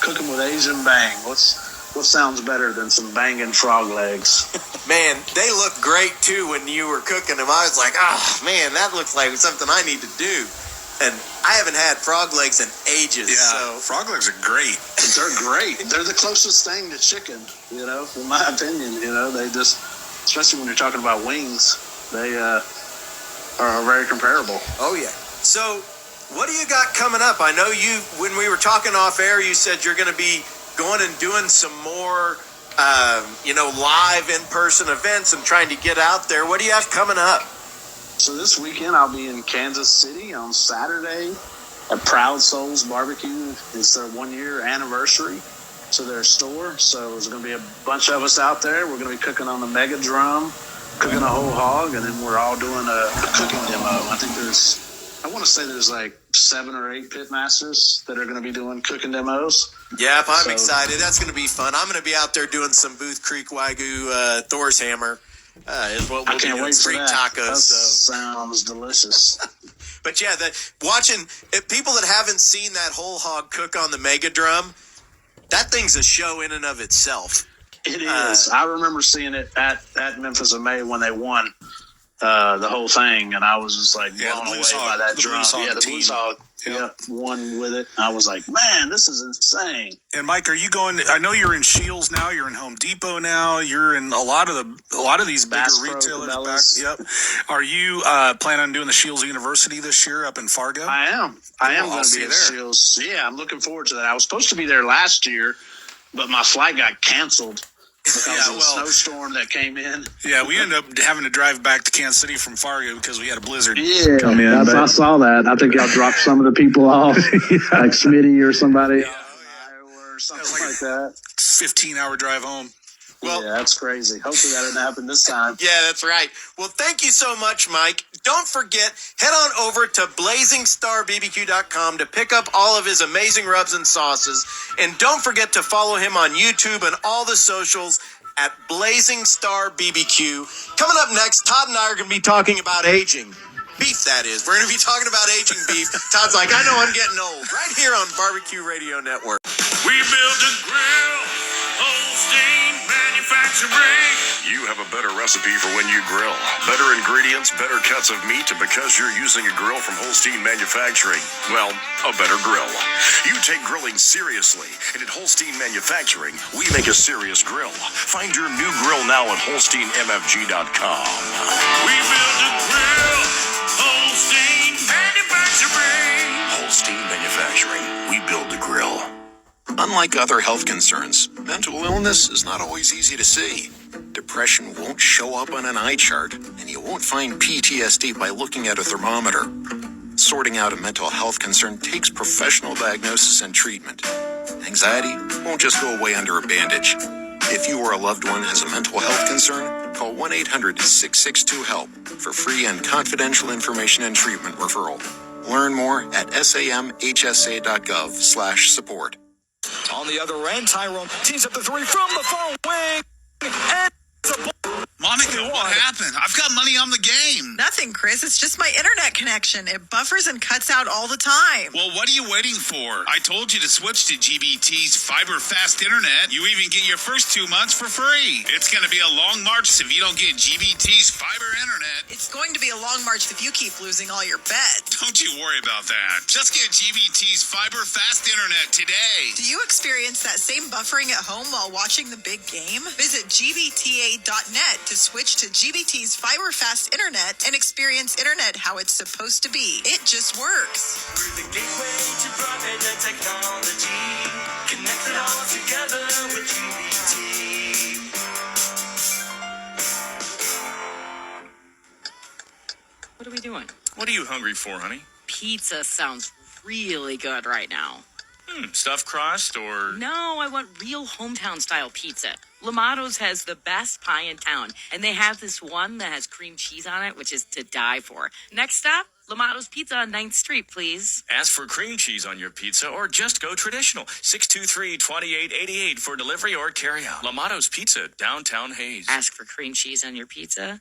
cook them with Asian bang. What sounds better than some banging frog legs? Man, they look great too when you were cooking them. I was like, oh man, that looks like something I need to do. And I haven't had frog legs in ages. Yeah, so frog legs are great. They're great. They're the closest thing to chicken, in my opinion. They just, especially when you're talking about wings, they are very comparable. Oh yeah. So what do you got coming up? I know when we were talking off air, you said you're going to be going and doing some more, live in-person events and trying to get out there. What do you have coming up? So this weekend I'll be in Kansas City on Saturday at Proud Souls Barbecue. It's their 1-year anniversary to their store. So there's going to be a bunch of us out there. We're going to be cooking on the mega drum, cooking a whole hog, and then we're all doing a cooking demo. I want to say there's like 7 or 8 pit masters that are going to be doing cooking demos. Yeah, I'm excited. That's going to be fun. I'm going to be out there doing some Booth Creek Wagyu Thor's Hammer. Is what we'll be doing. Street tacos. That sounds delicious. But yeah, watching people that haven't seen that whole hog cook on the mega drum, that thing's a show in and of itself. It is. I remember seeing it at Memphis of May when they won the whole thing, and I was just like blown away by that drum. The Blues Hog won with it. I was like, man, this is insane. And Mike, are you going? I know you're in Shields now. You're in Home Depot now. You're in a lot of these bigger retailers. Yep. Are you planning on doing the Shields University this year up in Fargo? I am. I am going to be at Shields. Yeah, I'm looking forward to that. I was supposed to be there last year, but my flight got canceled. Because of the snowstorm that came in. Yeah, we ended up having to drive back to Kansas City from Fargo because we had a blizzard. Yeah, Come in, I saw that. I think y'all dropped some of the people off, like Smitty or somebody. Or something like that. 15-hour drive home. Well, yeah, that's crazy. Hopefully that didn't happen this time. Yeah, that's right. Well, thank you so much, Mike. Don't forget, head on over to BlazingStarBBQ.com to pick up all of his amazing rubs and sauces. And don't forget to follow him on YouTube and all the socials at Blazing Star BBQ. Coming up next, Todd and I are going to be talking about aging. Beef, that is. We're going to be talking about aging beef. Todd's like, I know I'm getting old. Right here on Barbecue Radio Network. We build a grill, Holstein Manufacturing. You have a better recipe for when you grill. Better ingredients, better cuts of meat, and because you're using a grill from Holstein Manufacturing, well, a better grill. You take grilling seriously, and at Holstein Manufacturing, we make a serious grill. Find your new grill now at HolsteinMFG.com. We build a grill, Holstein Manufacturing. Holstein Manufacturing, we build the grill. Unlike other health concerns, mental illness is not always easy to see. Depression won't show up on an eye chart, and you won't find PTSD by looking at a thermometer. Sorting out a mental health concern takes professional diagnosis and treatment. Anxiety won't just go away under a bandage. If you or a loved one has a mental health concern, call 1-800-662-HELP for free and confidential information and treatment referral. Learn more at samhsa.gov/support. On the other end, Tyrone tees up the three from the far wing. And Monica, what happened? I've got money on the game. Nothing, Chris. It's just my internet connection. It buffers and cuts out all the time. Well, what are you waiting for? I told you to switch to GBT's fiber fast internet. You even get your first 2 months for free. It's going to be a long march if you don't get GBT's fiber internet. It's going to be a long march if you keep losing all your bets. Don't you worry about that. Just get GBT's fiber fast internet today. Do you experience that same buffering at home while watching the big game? Visit gbta.net to switch to GBT's fiber fast internet and experience internet how it's supposed to be. It just works. We're the gateway to broadband and technology. Connect it all together with GBT. What are we doing? What are you hungry for, honey? Pizza sounds really good right now. Stuffed crust or... No, I want real hometown style pizza. Lamato's has the best pie in town, and they have this one that has cream cheese on it, which is to die for. Next stop, Lamato's Pizza on 9th Street, please. Ask for cream cheese on your pizza or just go traditional. 623-2888 for delivery or carryout. Lamato's Pizza, downtown Hayes. Ask for cream cheese on your pizza?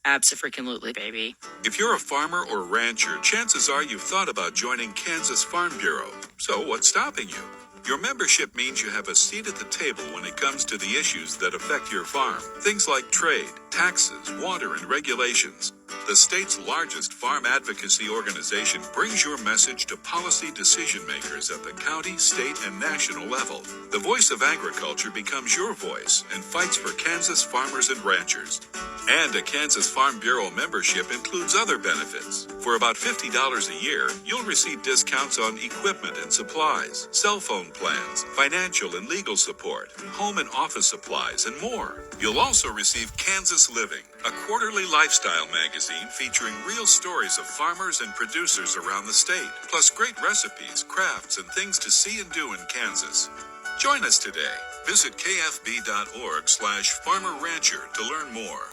Abso-freaking-lutely, baby. If you're a farmer or rancher, chances are you've thought about joining Kansas Farm Bureau. So what's stopping you? Your membership means you have a seat at the table when it comes to the issues that affect your farm. Things like trade, taxes, water, and regulations. The state's largest farm advocacy organization brings your message to policy decision makers at the county, state, and national level. The voice of agriculture becomes your voice and fights for Kansas farmers and ranchers. And a Kansas Farm Bureau membership includes other benefits. For about $50 a year, you'll receive discounts on equipment and supplies, cell phone plans, financial and legal support, home and office supplies, and more. You'll also receive Kansas Living, a quarterly lifestyle magazine featuring real stories of farmers and producers around the state, plus great recipes, crafts, and things to see and do in Kansas. Join us today. Visit kfb.org/farmerrancher to learn more.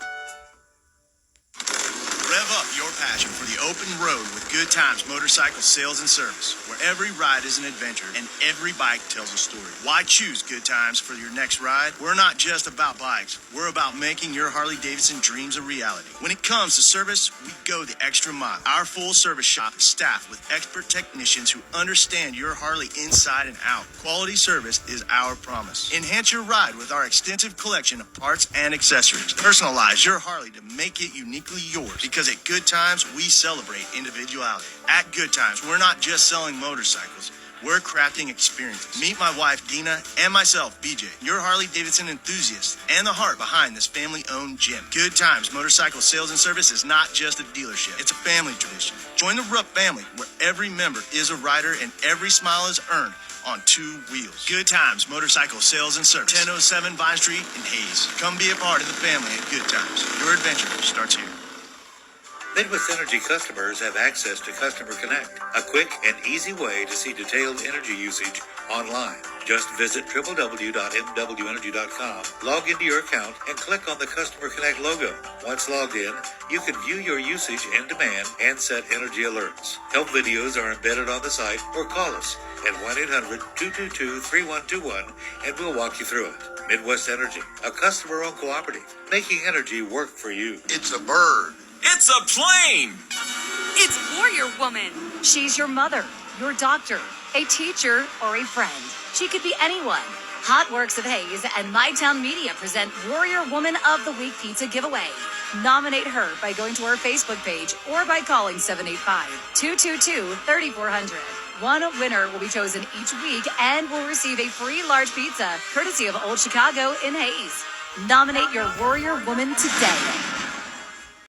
Rev up your passion for the open road with Good Times Motorcycle Sales and Service, where every ride is an adventure and every bike tells a story. Why choose Good Times for your next ride? We're not just about bikes. We're about making your Harley-Davidson dreams a reality. When it comes to service, we go the extra mile. Our full service shop is staffed with expert technicians who understand your Harley inside and out. Quality service is our promise. Enhance your ride with our extensive collection of parts and accessories. Personalize your Harley to make it uniquely yours, because at Good Times, we celebrate individuality. At Good Times, we're not just selling motorcycles. We're crafting experiences. Meet my wife, Dina, and myself, BJ, your Harley-Davidson enthusiast, and the heart behind this family-owned gym. Good Times Motorcycle Sales and Service is not just a dealership. It's a family tradition. Join the Rupp family, where every member is a rider and every smile is earned on two wheels. Good Times Motorcycle Sales and Service, 1007 Vine Street in Hayes. Come be a part of the family at Good Times. Your adventure starts here. Midwest Energy customers have access to Customer Connect, a quick and easy way to see detailed energy usage online. Just visit www.mwenergy.com, log into your account, and click on the Customer Connect logo. Once logged in, you can view your usage and demand and set energy alerts. Help videos are embedded on the site, or call us at 1-800-222-3121 and we'll walk you through it. Midwest Energy, a customer-owned cooperative, making energy work for you. It's a bird. It's a plane. It's Warrior Woman. She's your mother, your doctor, a teacher, or a friend. She could be anyone. Hot Works of Hayes and MyTown Media present Warrior Woman of the Week Pizza Giveaway. Nominate her by going to our Facebook page or by calling 785-222-3400. One winner will be chosen each week and will receive a free large pizza courtesy of Old Chicago in Hayes. Nominate your Warrior Woman today.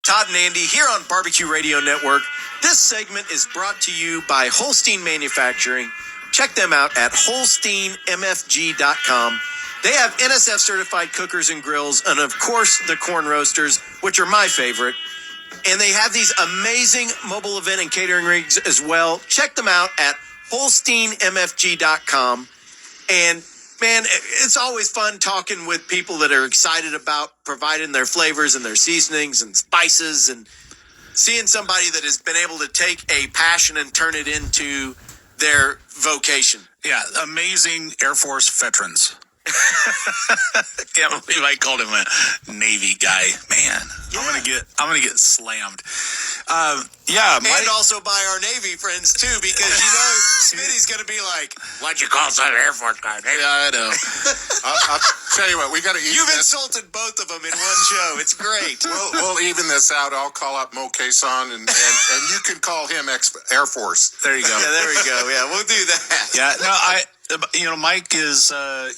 Todd and Andy here on Barbecue Radio Network. This segment is brought to you by Holstein Manufacturing. Check them out at HolsteinMFG.com. They have NSF certified cookers and grills, and of course the corn roasters, which are my favorite. And they have these amazing mobile event and catering rigs as well. Check them out at HolsteinMFG.com. And man, it's always fun talking with people that are excited about providing their flavors and their seasonings and spices, and seeing somebody that has been able to take a passion and turn it into their vocation. Yeah, amazing Air Force veterans. Can't believe I called him a Navy guy. Man, yeah. I'm gonna get slammed. And also by our Navy friends too, because you know Smitty's gonna be like, "Why'd you call some Air Force guy?" Yeah, I know. I'll tell you what, we got to. You've insulted both of them in one show. It's great. We'll even this out. I'll call up Mo Quezon, and you can call him Air Force. There you go. Yeah, there we go. Yeah, we'll do that. Yeah, no, Mike is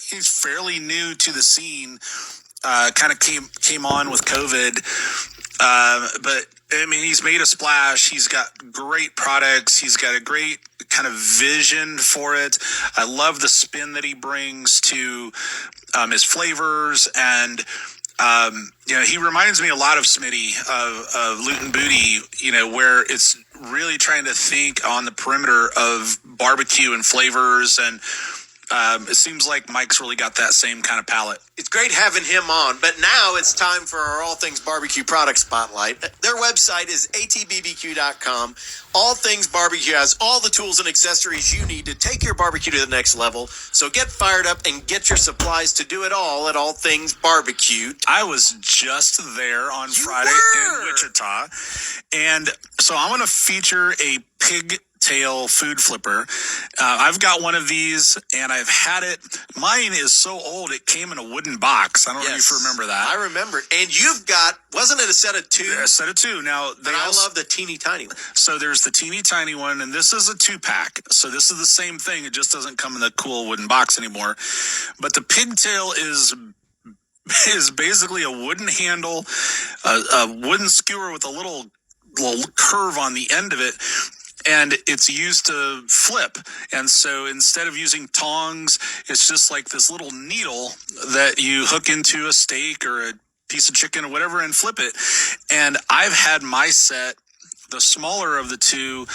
he's fairly new to the scene. Kind of came on with COVID, but I mean, he's made a splash. He's got great products. He's got a great kind of vision for it. I love the spin that he brings to his flavors, and he reminds me a lot of Smitty of Luton Booty. Where it's really trying to think on the perimeter of barbecue and flavors, and it seems like Mike's really got that same kind of palate. It's great having him on, but now it's time for our All Things Barbecue product spotlight. Their website is atbbq.com. All Things Barbecue has all the tools and accessories you need to take your barbecue to the next level. So get fired up and get your supplies to do it all at All Things Barbecue. I was just there on Friday in Wichita, and so I'm going to feature a pigtail food flipper. I've got one of these, and I've had it. Mine is so old, it came in a wooden box. I don't know if you remember that. I remember. And you've got, wasn't it a set of two? Yeah, a set of two. Now, I love the teeny tiny one. So there's the teeny tiny one, and this is a 2-pack. So this is the same thing. It just doesn't come in the cool wooden box anymore. But the pigtail is basically a wooden handle, a wooden skewer with a little curve on the end of it. And it's used to flip. And so instead of using tongs, it's just like this little needle that you hook into a steak or a piece of chicken or whatever and flip it. And I've had my set, the smaller of the two.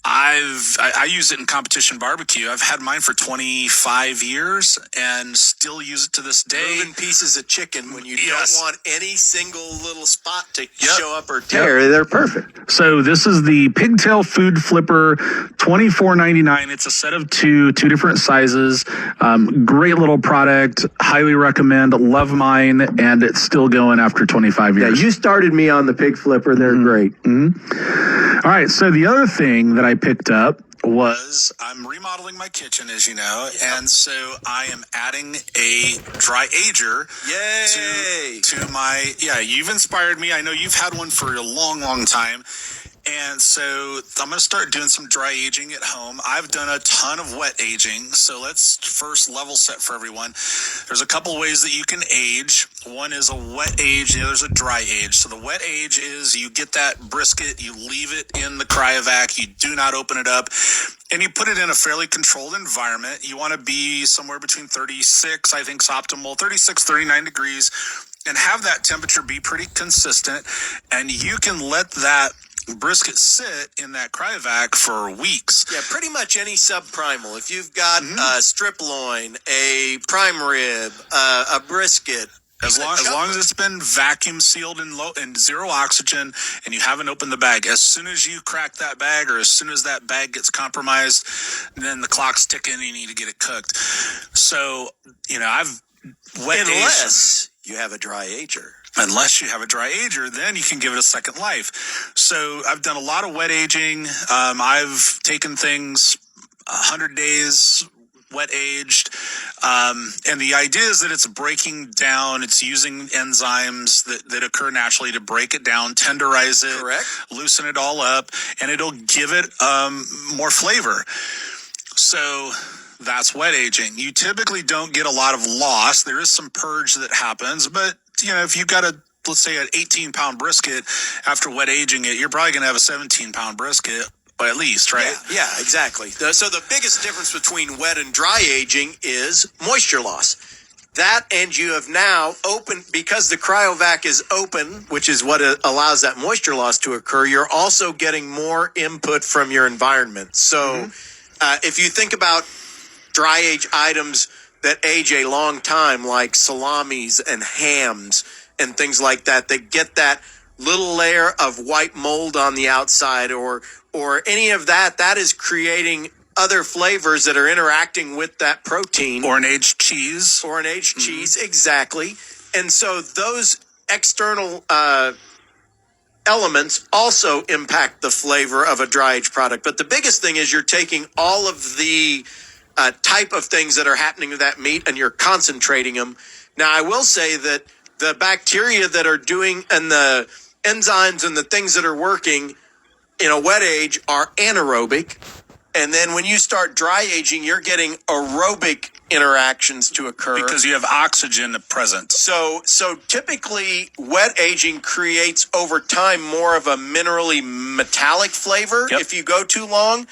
I use it in competition barbecue. I've had mine for 25 years and still use it to this day. Moving pieces of chicken when you don't want any single little spot to show up or tear. They're perfect. So this is the Pigtail Food Flipper, $24.99. It's a set of two different sizes. Great little product. Highly recommend. Love mine, and it's still going after 25 years. Yeah, you started me on the pig flipper. They're great. All right, so the other thing that I picked up was I'm remodeling my kitchen, as you know, and so I am adding a dry ager to my, you've inspired me. I know you've had one for a long, long time. And so I'm going to start doing some dry aging at home. I've done a ton of wet aging. So let's first level set for everyone. There's a couple ways that you can age. One is a wet age, the other is a dry age. So the wet age is you get that brisket, you leave it in the cryovac, you do not open it up. And you put it in a fairly controlled environment. You want to be somewhere between 36, I think is optimal, 36, 39 degrees, and have that temperature be pretty consistent. And you can let that brisket sit in that cryovac for weeks. Yeah, pretty much any subprimal. If you've got a strip loin, a prime rib, a brisket, As long as it's been vacuum sealed and zero oxygen, and you haven't opened the bag, as soon as you crack that bag, or as soon as that bag gets compromised, then the clock's ticking and you need to get it cooked. So, I've unless you have a dry ager. Unless you have a dry ager, then you can give it a second life. So I've done a lot of wet aging. I've taken things 100 days wet aged. And the idea is that it's breaking down, it's using enzymes that occur naturally to break it down, tenderize it, loosen it all up, and it'll give it more flavor. So that's wet aging. You typically don't get a lot of loss. There is some purge that happens, but if you've got let's say an 18-pound brisket, after wet aging it, you're probably going to have a 17-pound brisket. But at least, right? Yeah, exactly. So the biggest difference between wet and dry aging is moisture loss. That, and you have now opened, because the cryovac is open, which is what allows that moisture loss to occur, you're also getting more input from your environment. So if you think about dry age items that age a long time, like salamis and hams and things like that, that get that little layer of white mold on the outside, or any of that is creating other flavors that are interacting with that protein. Or an aged cheese. Cheese, exactly. And so those external elements also impact the flavor of a dry aged product. But the biggest thing is you're taking all of the type of things that are happening to that meat and you're concentrating them. Now, I will say that the bacteria that are doing, and the enzymes and the things that are working in a wet age are anaerobic. And then when you start dry aging, you're getting aerobic interactions to occur. Because you have oxygen present. So typically wet aging creates over time more of a minerally metallic flavor. If you go too long.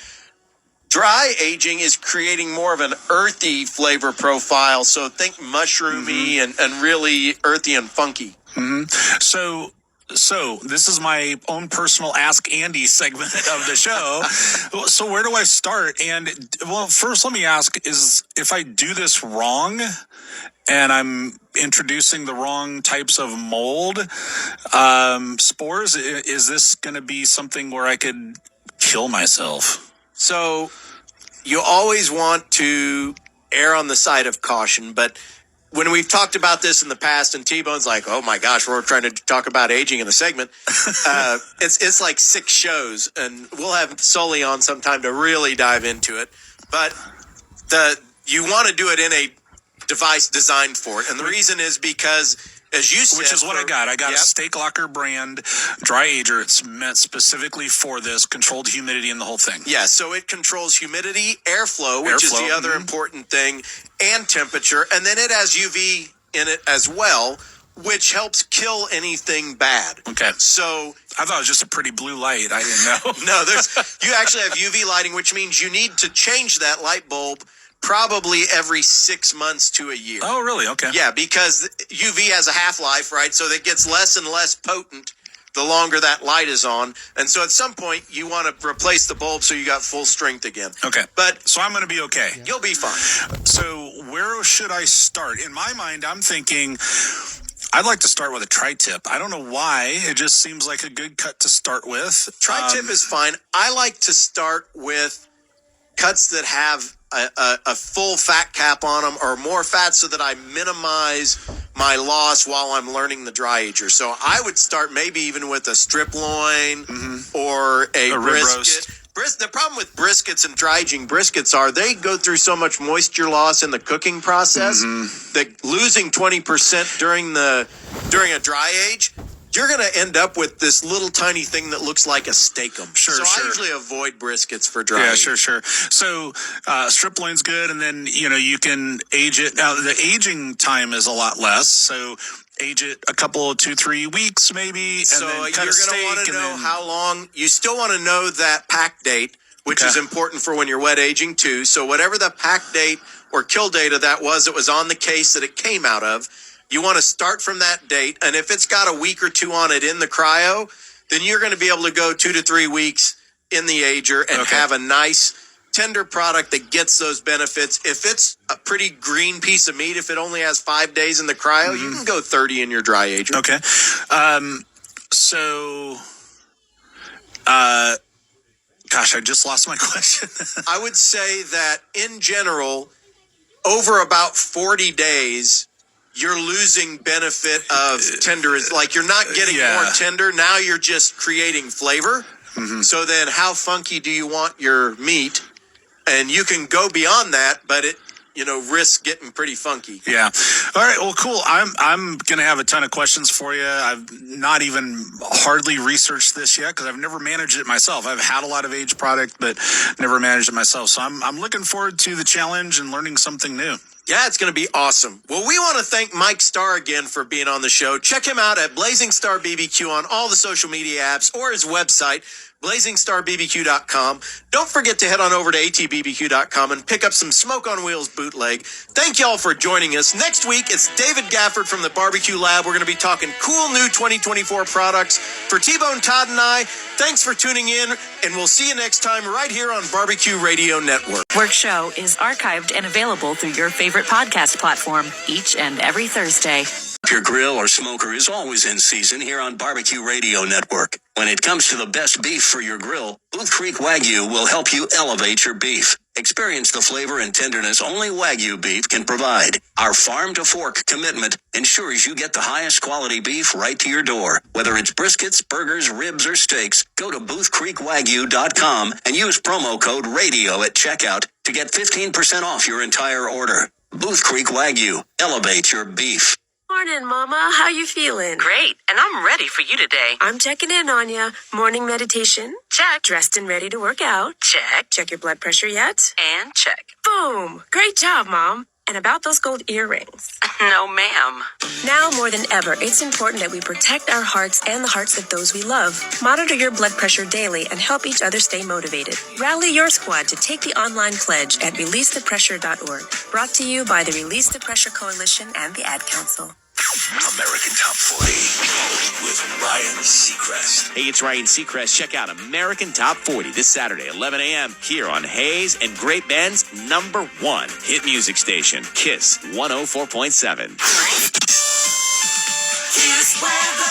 Dry aging is creating more of an earthy flavor profile. So think mushroomy and really earthy and funky. So this is my own personal Ask Andy segment of the show. So where do I start? And well, first let me ask is if I do this wrong and I'm introducing the wrong types of mold, spores, is this going to be something where I could kill myself? So you always want to err on the side of caution, but when we've talked about this in the past, and T-Bone's like, oh my gosh, we're trying to talk about aging in the segment. It's like 6 shows, and we'll have Sully on sometime to really dive into it. But you want to do it in a device designed for it. And the reason is because, as you said... Which is what I got. I got a Steak Locker brand dry ager. It's meant specifically for this, controlled humidity and the whole thing. Yeah, so it controls humidity, airflow, which is the other important thing, and temperature. And then it has UV in it as well, which helps kill anything bad. Okay. So I thought it was just a pretty blue light. I didn't know. No, you actually have UV lighting, which means you need to change that light bulb probably every 6 months to a year. Oh, really? Okay. Yeah, because UV has a half-life, right? So it gets less and less potent the longer that light is on. And so at some point, you want to replace the bulb so you got full strength again. Okay. But so I'm going to be okay. You'll be fine. So where should I start? In my mind, I'm thinking I'd like to start with a tri-tip. I don't know why. It just seems like a good cut to start with. Tri-tip is fine. I like to start with cuts that have a full fat cap on them, or more fat, so that I minimize my loss while I'm learning the dry ager. So I would start maybe even with a strip loin or a brisket. The problem with briskets and dry aging briskets are they go through so much moisture loss in the cooking process that losing 20% during a dry age, you're going to end up with this little tiny thing that looks like a steak-um. So I usually avoid briskets for dry aging. Sure. So strip loin's good, and then you can age it. Now the aging time is a lot less, so age it a couple of 2-3 weeks maybe. So and then you're going to want to know how long. You still want to know that pack date which is important for when you're wet aging too. So whatever the pack date or kill date of that was on the case that it came out of, you want to start from that date. And if it's got a week or two on it in the cryo, then you're going to be able to go 2 to 3 weeks in the ager and have a nice tender product that gets those benefits. If it's a pretty green piece of meat, if it only has 5 days in the cryo, you can go 30 in your dry ager. Okay. Gosh, I just lost my question. I would say that in general, over about 40 days, you're losing benefit of tender. Like you're not getting more tender. Now you're just creating flavor. So then how funky do you want your meat? And you can go beyond that, but it, risks getting pretty funky. Yeah. All right. Well, cool. I'm going to have a ton of questions for you. I've not even hardly researched this yet because I've never managed it myself. I've had a lot of aged product, but never managed it myself. So I'm looking forward to the challenge and learning something new. Yeah, it's going to be awesome. Well, we want to thank Mike Starr again for being on the show. Check him out at Blazing Star BBQ on all the social media apps or his website, BlazingStarBBQ.com. Don't forget to head on over to ATBBQ.com and pick up some Smoke on Wheels bootleg. Thank y'all for joining us. Next week, it's David Gafford from the Barbecue Lab. We're going to be talking cool new 2024 products. For T-Bone, Todd, and I, thanks for tuning in, and we'll see you next time right here on Barbecue Radio Network. Work Show is archived and available through your favorite podcast platform each and every Thursday. Your grill or smoker is always in season here on Barbecue Radio Network. When it comes to the best beef for your grill, Booth Creek Wagyu will help you elevate your beef. Experience the flavor and tenderness only Wagyu beef can provide. Our farm-to-fork commitment ensures you get the highest quality beef right to your door. Whether it's briskets, burgers, ribs, or steaks, go to BoothCreekWagyu.com and use promo code RADIO at checkout to get 15% off your entire order. Booth Creek Wagyu. Elevate your beef. Morning, Mama. How you feeling? Great, and I'm ready for you today. I'm checking in on ya. Morning meditation? Check. Dressed and ready to work out? Check. Check your blood pressure yet? And check. Boom! Great job, Mom. And about those gold earrings? No, ma'am. Now more than ever, it's important that we protect our hearts and the hearts of those we love. Monitor your blood pressure daily and help each other stay motivated. Rally your squad to take the online pledge at releasethepressure.org. Brought to you by the Release the Pressure Coalition and the Ad Council. American Top 40 with Ryan Seacrest. Hey, it's Ryan Seacrest. Check out American Top 40 this Saturday, 11 a.m. here on Hayes and Great Ben's #1 hit music station, Kiss 104.7. Kiss weather.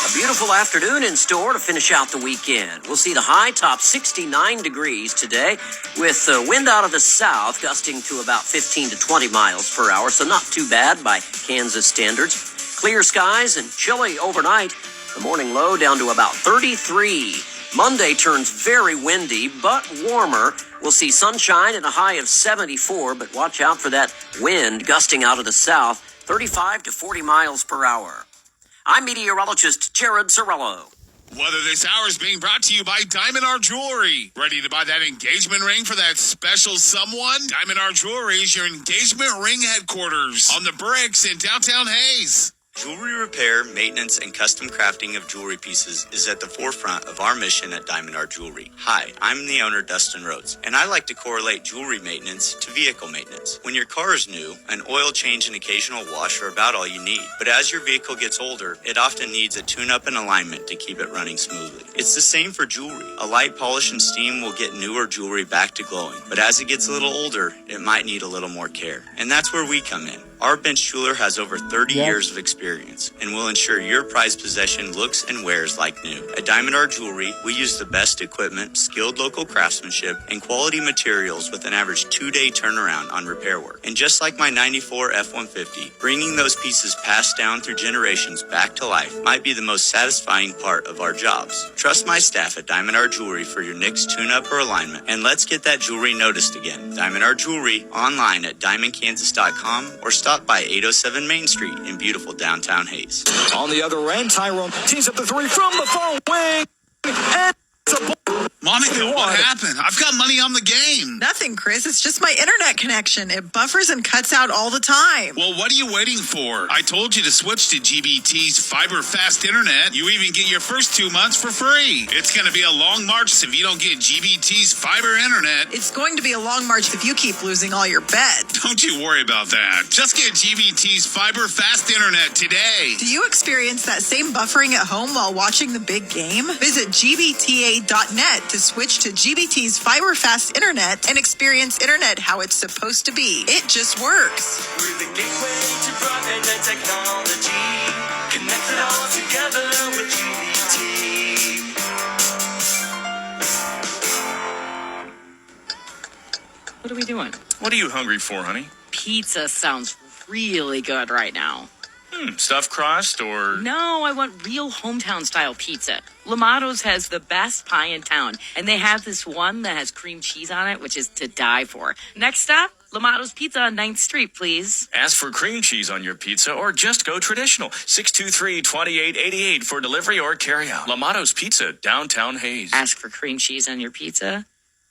A beautiful afternoon in store to finish out the weekend. We'll see the high top 69 degrees today with wind out of the south gusting to about 15 to 20 miles per hour, so not too bad by Kansas standards. Clear skies and chilly overnight. The morning low down to about 33. Monday turns very windy but warmer. We'll see sunshine and a high of 74, but watch out for that wind gusting out of the south, 35 to 40 miles per hour. I'm meteorologist Jared Sorello. Weather this hour is being brought to you by Diamond Art Jewelry. Ready to buy that engagement ring for that special someone? Diamond Art Jewelry is your engagement ring headquarters on the Bricks in downtown Hayes. Jewelry repair, maintenance, and custom crafting of jewelry pieces is at the forefront of our mission at Diamond Art Jewelry. Hi, I'm the owner, Dustin Rhodes, and I like to correlate jewelry maintenance to vehicle maintenance. When your car is new, an oil change and occasional wash are about all you need. But as your vehicle gets older, it often needs a tune-up and alignment to keep it running smoothly. It's the same for jewelry. A light polish and steam will get newer jewelry back to glowing. But as it gets a little older, it might need a little more care. And that's where we come in. Our bench jeweler has over 30 years of experience and will ensure your prized possession looks and wears like new. At Diamond Art Jewelry, we use the best equipment, skilled local craftsmanship, and quality materials with an average 2-day turnaround on repair work. And just like my 94 F-150, bringing those pieces passed down through generations back to life might be the most satisfying part of our jobs. Trust my staff at Diamond Art Jewelry for your next tune-up or alignment, and let's get that jewelry noticed again. Diamond Art Jewelry, online at diamondkansas.com or stop by 807 Main Street in beautiful downtown Hayes. On the other end, Tyrone tees up the three from the far wing. And it's a Monica, what happened? I've got money on the game. Nothing, Chris. It's just my internet connection. It buffers and cuts out all the time. Well, what are you waiting for? I told you to switch to GBT's fiber fast internet. You even get your first 2 months for free. It's going to be a long march if you don't get GBT's fiber internet. It's going to be a long march if you keep losing all your bets. Don't you worry about that. Just get GBT's fiber fast internet today. Do you experience that same buffering at home while watching the big game? Visit gbta.net to switch to GBT's fiber fast internet and experience internet how it's supposed to be. It just works. We're the gateway to broadband and technology. Connect it all together with GBT. What are we doing? What are you hungry for, honey? Pizza sounds really good right now. Stuffed crust or... No, I want real hometown style pizza. Lamato's has the best pie in town, and they have this one that has cream cheese on it, which is to die for. Next stop, Lamato's Pizza on 9th Street, please. Ask for cream cheese on your pizza or just go traditional. 623-2888 for delivery or carryout. Lamato's Pizza, downtown Hayes. Ask for cream cheese on your pizza?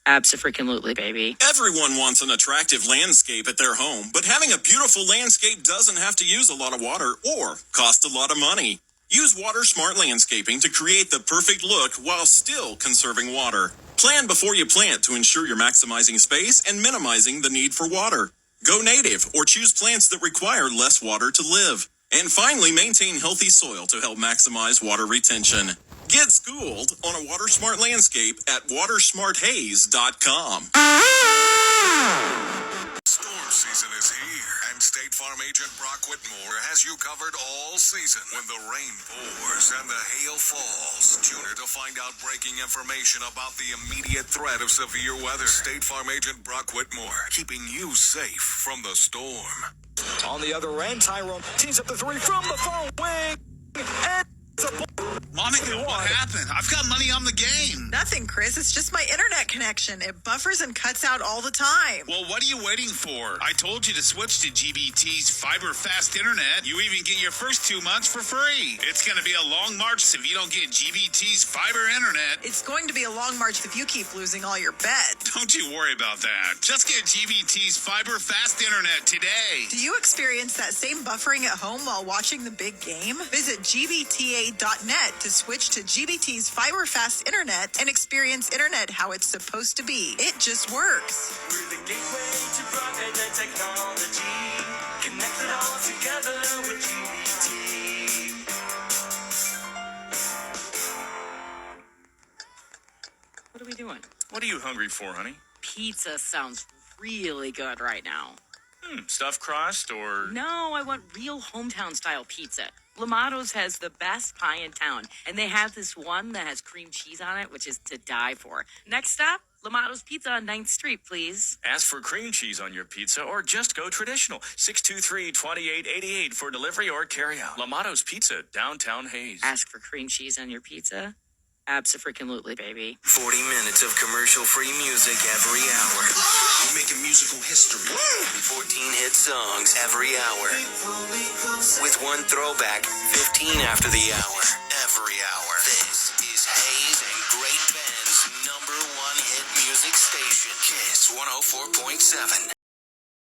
Abso-freaking-lutely, baby. Everyone wants an attractive landscape at their home, but having a beautiful landscape doesn't have to use a lot of water or cost a lot of money. Use Water Smart Landscaping to create the perfect look while still conserving water. Plan before you plant to ensure you're maximizing space and minimizing the need for water. Go native or choose plants that require less water to live. And finally, maintain healthy soil to help maximize water retention. Get schooled on a Water Smart landscape at watersmarthaze.com. Storm season is here, and State Farm agent Brock Whitmore has you covered all season. When the rain pours and the hail falls, tune in to find out breaking information about the immediate threat of severe weather. State Farm agent Brock Whitmore, keeping you safe from the storm. On the other end, Tyrone tees up the three from the far wing. And Monica, what happened? I've got money on the game. Nothing, Chris. It's just my internet connection. It buffers and cuts out all the time. Well, what are you waiting for? I told you to switch to GBT's fiber fast internet. You even get your first 2 months for free. It's going to be a long march if you don't get GBT's fiber internet. It's going to be a long march if you keep losing all your bets. Don't you worry about that. Just get GBT's fiber fast internet today. Do you experience that same buffering at home while watching the big game? Visit gbta.net to switch to GBT's fiber fast internet and experience internet how it's supposed to be. It just works. we're the gateway to broadband and technology. Connect it all together with GBT. What are we doing? What are you hungry for, honey? Pizza sounds really good right now. Stuffed crust or... No, I want real hometown style pizza. Lamato's has the best pie in town, and they have this one that has cream cheese on it, which is to die for. Next stop, Lamato's Pizza on 9th Street, please. Ask for cream cheese on your pizza or just go traditional. 623-2888 for delivery or carryout. Lamato's Pizza, downtown Hayes. Ask for cream cheese on your pizza? Abso-freaking-lutely, baby. 40 minutes of commercial-free music every hour. We're making musical history. 14 hit songs every hour. With one throwback, 15 after the hour. Every hour. This is Hayes and Great Ben's #1 hit music station. Kiss 104.7.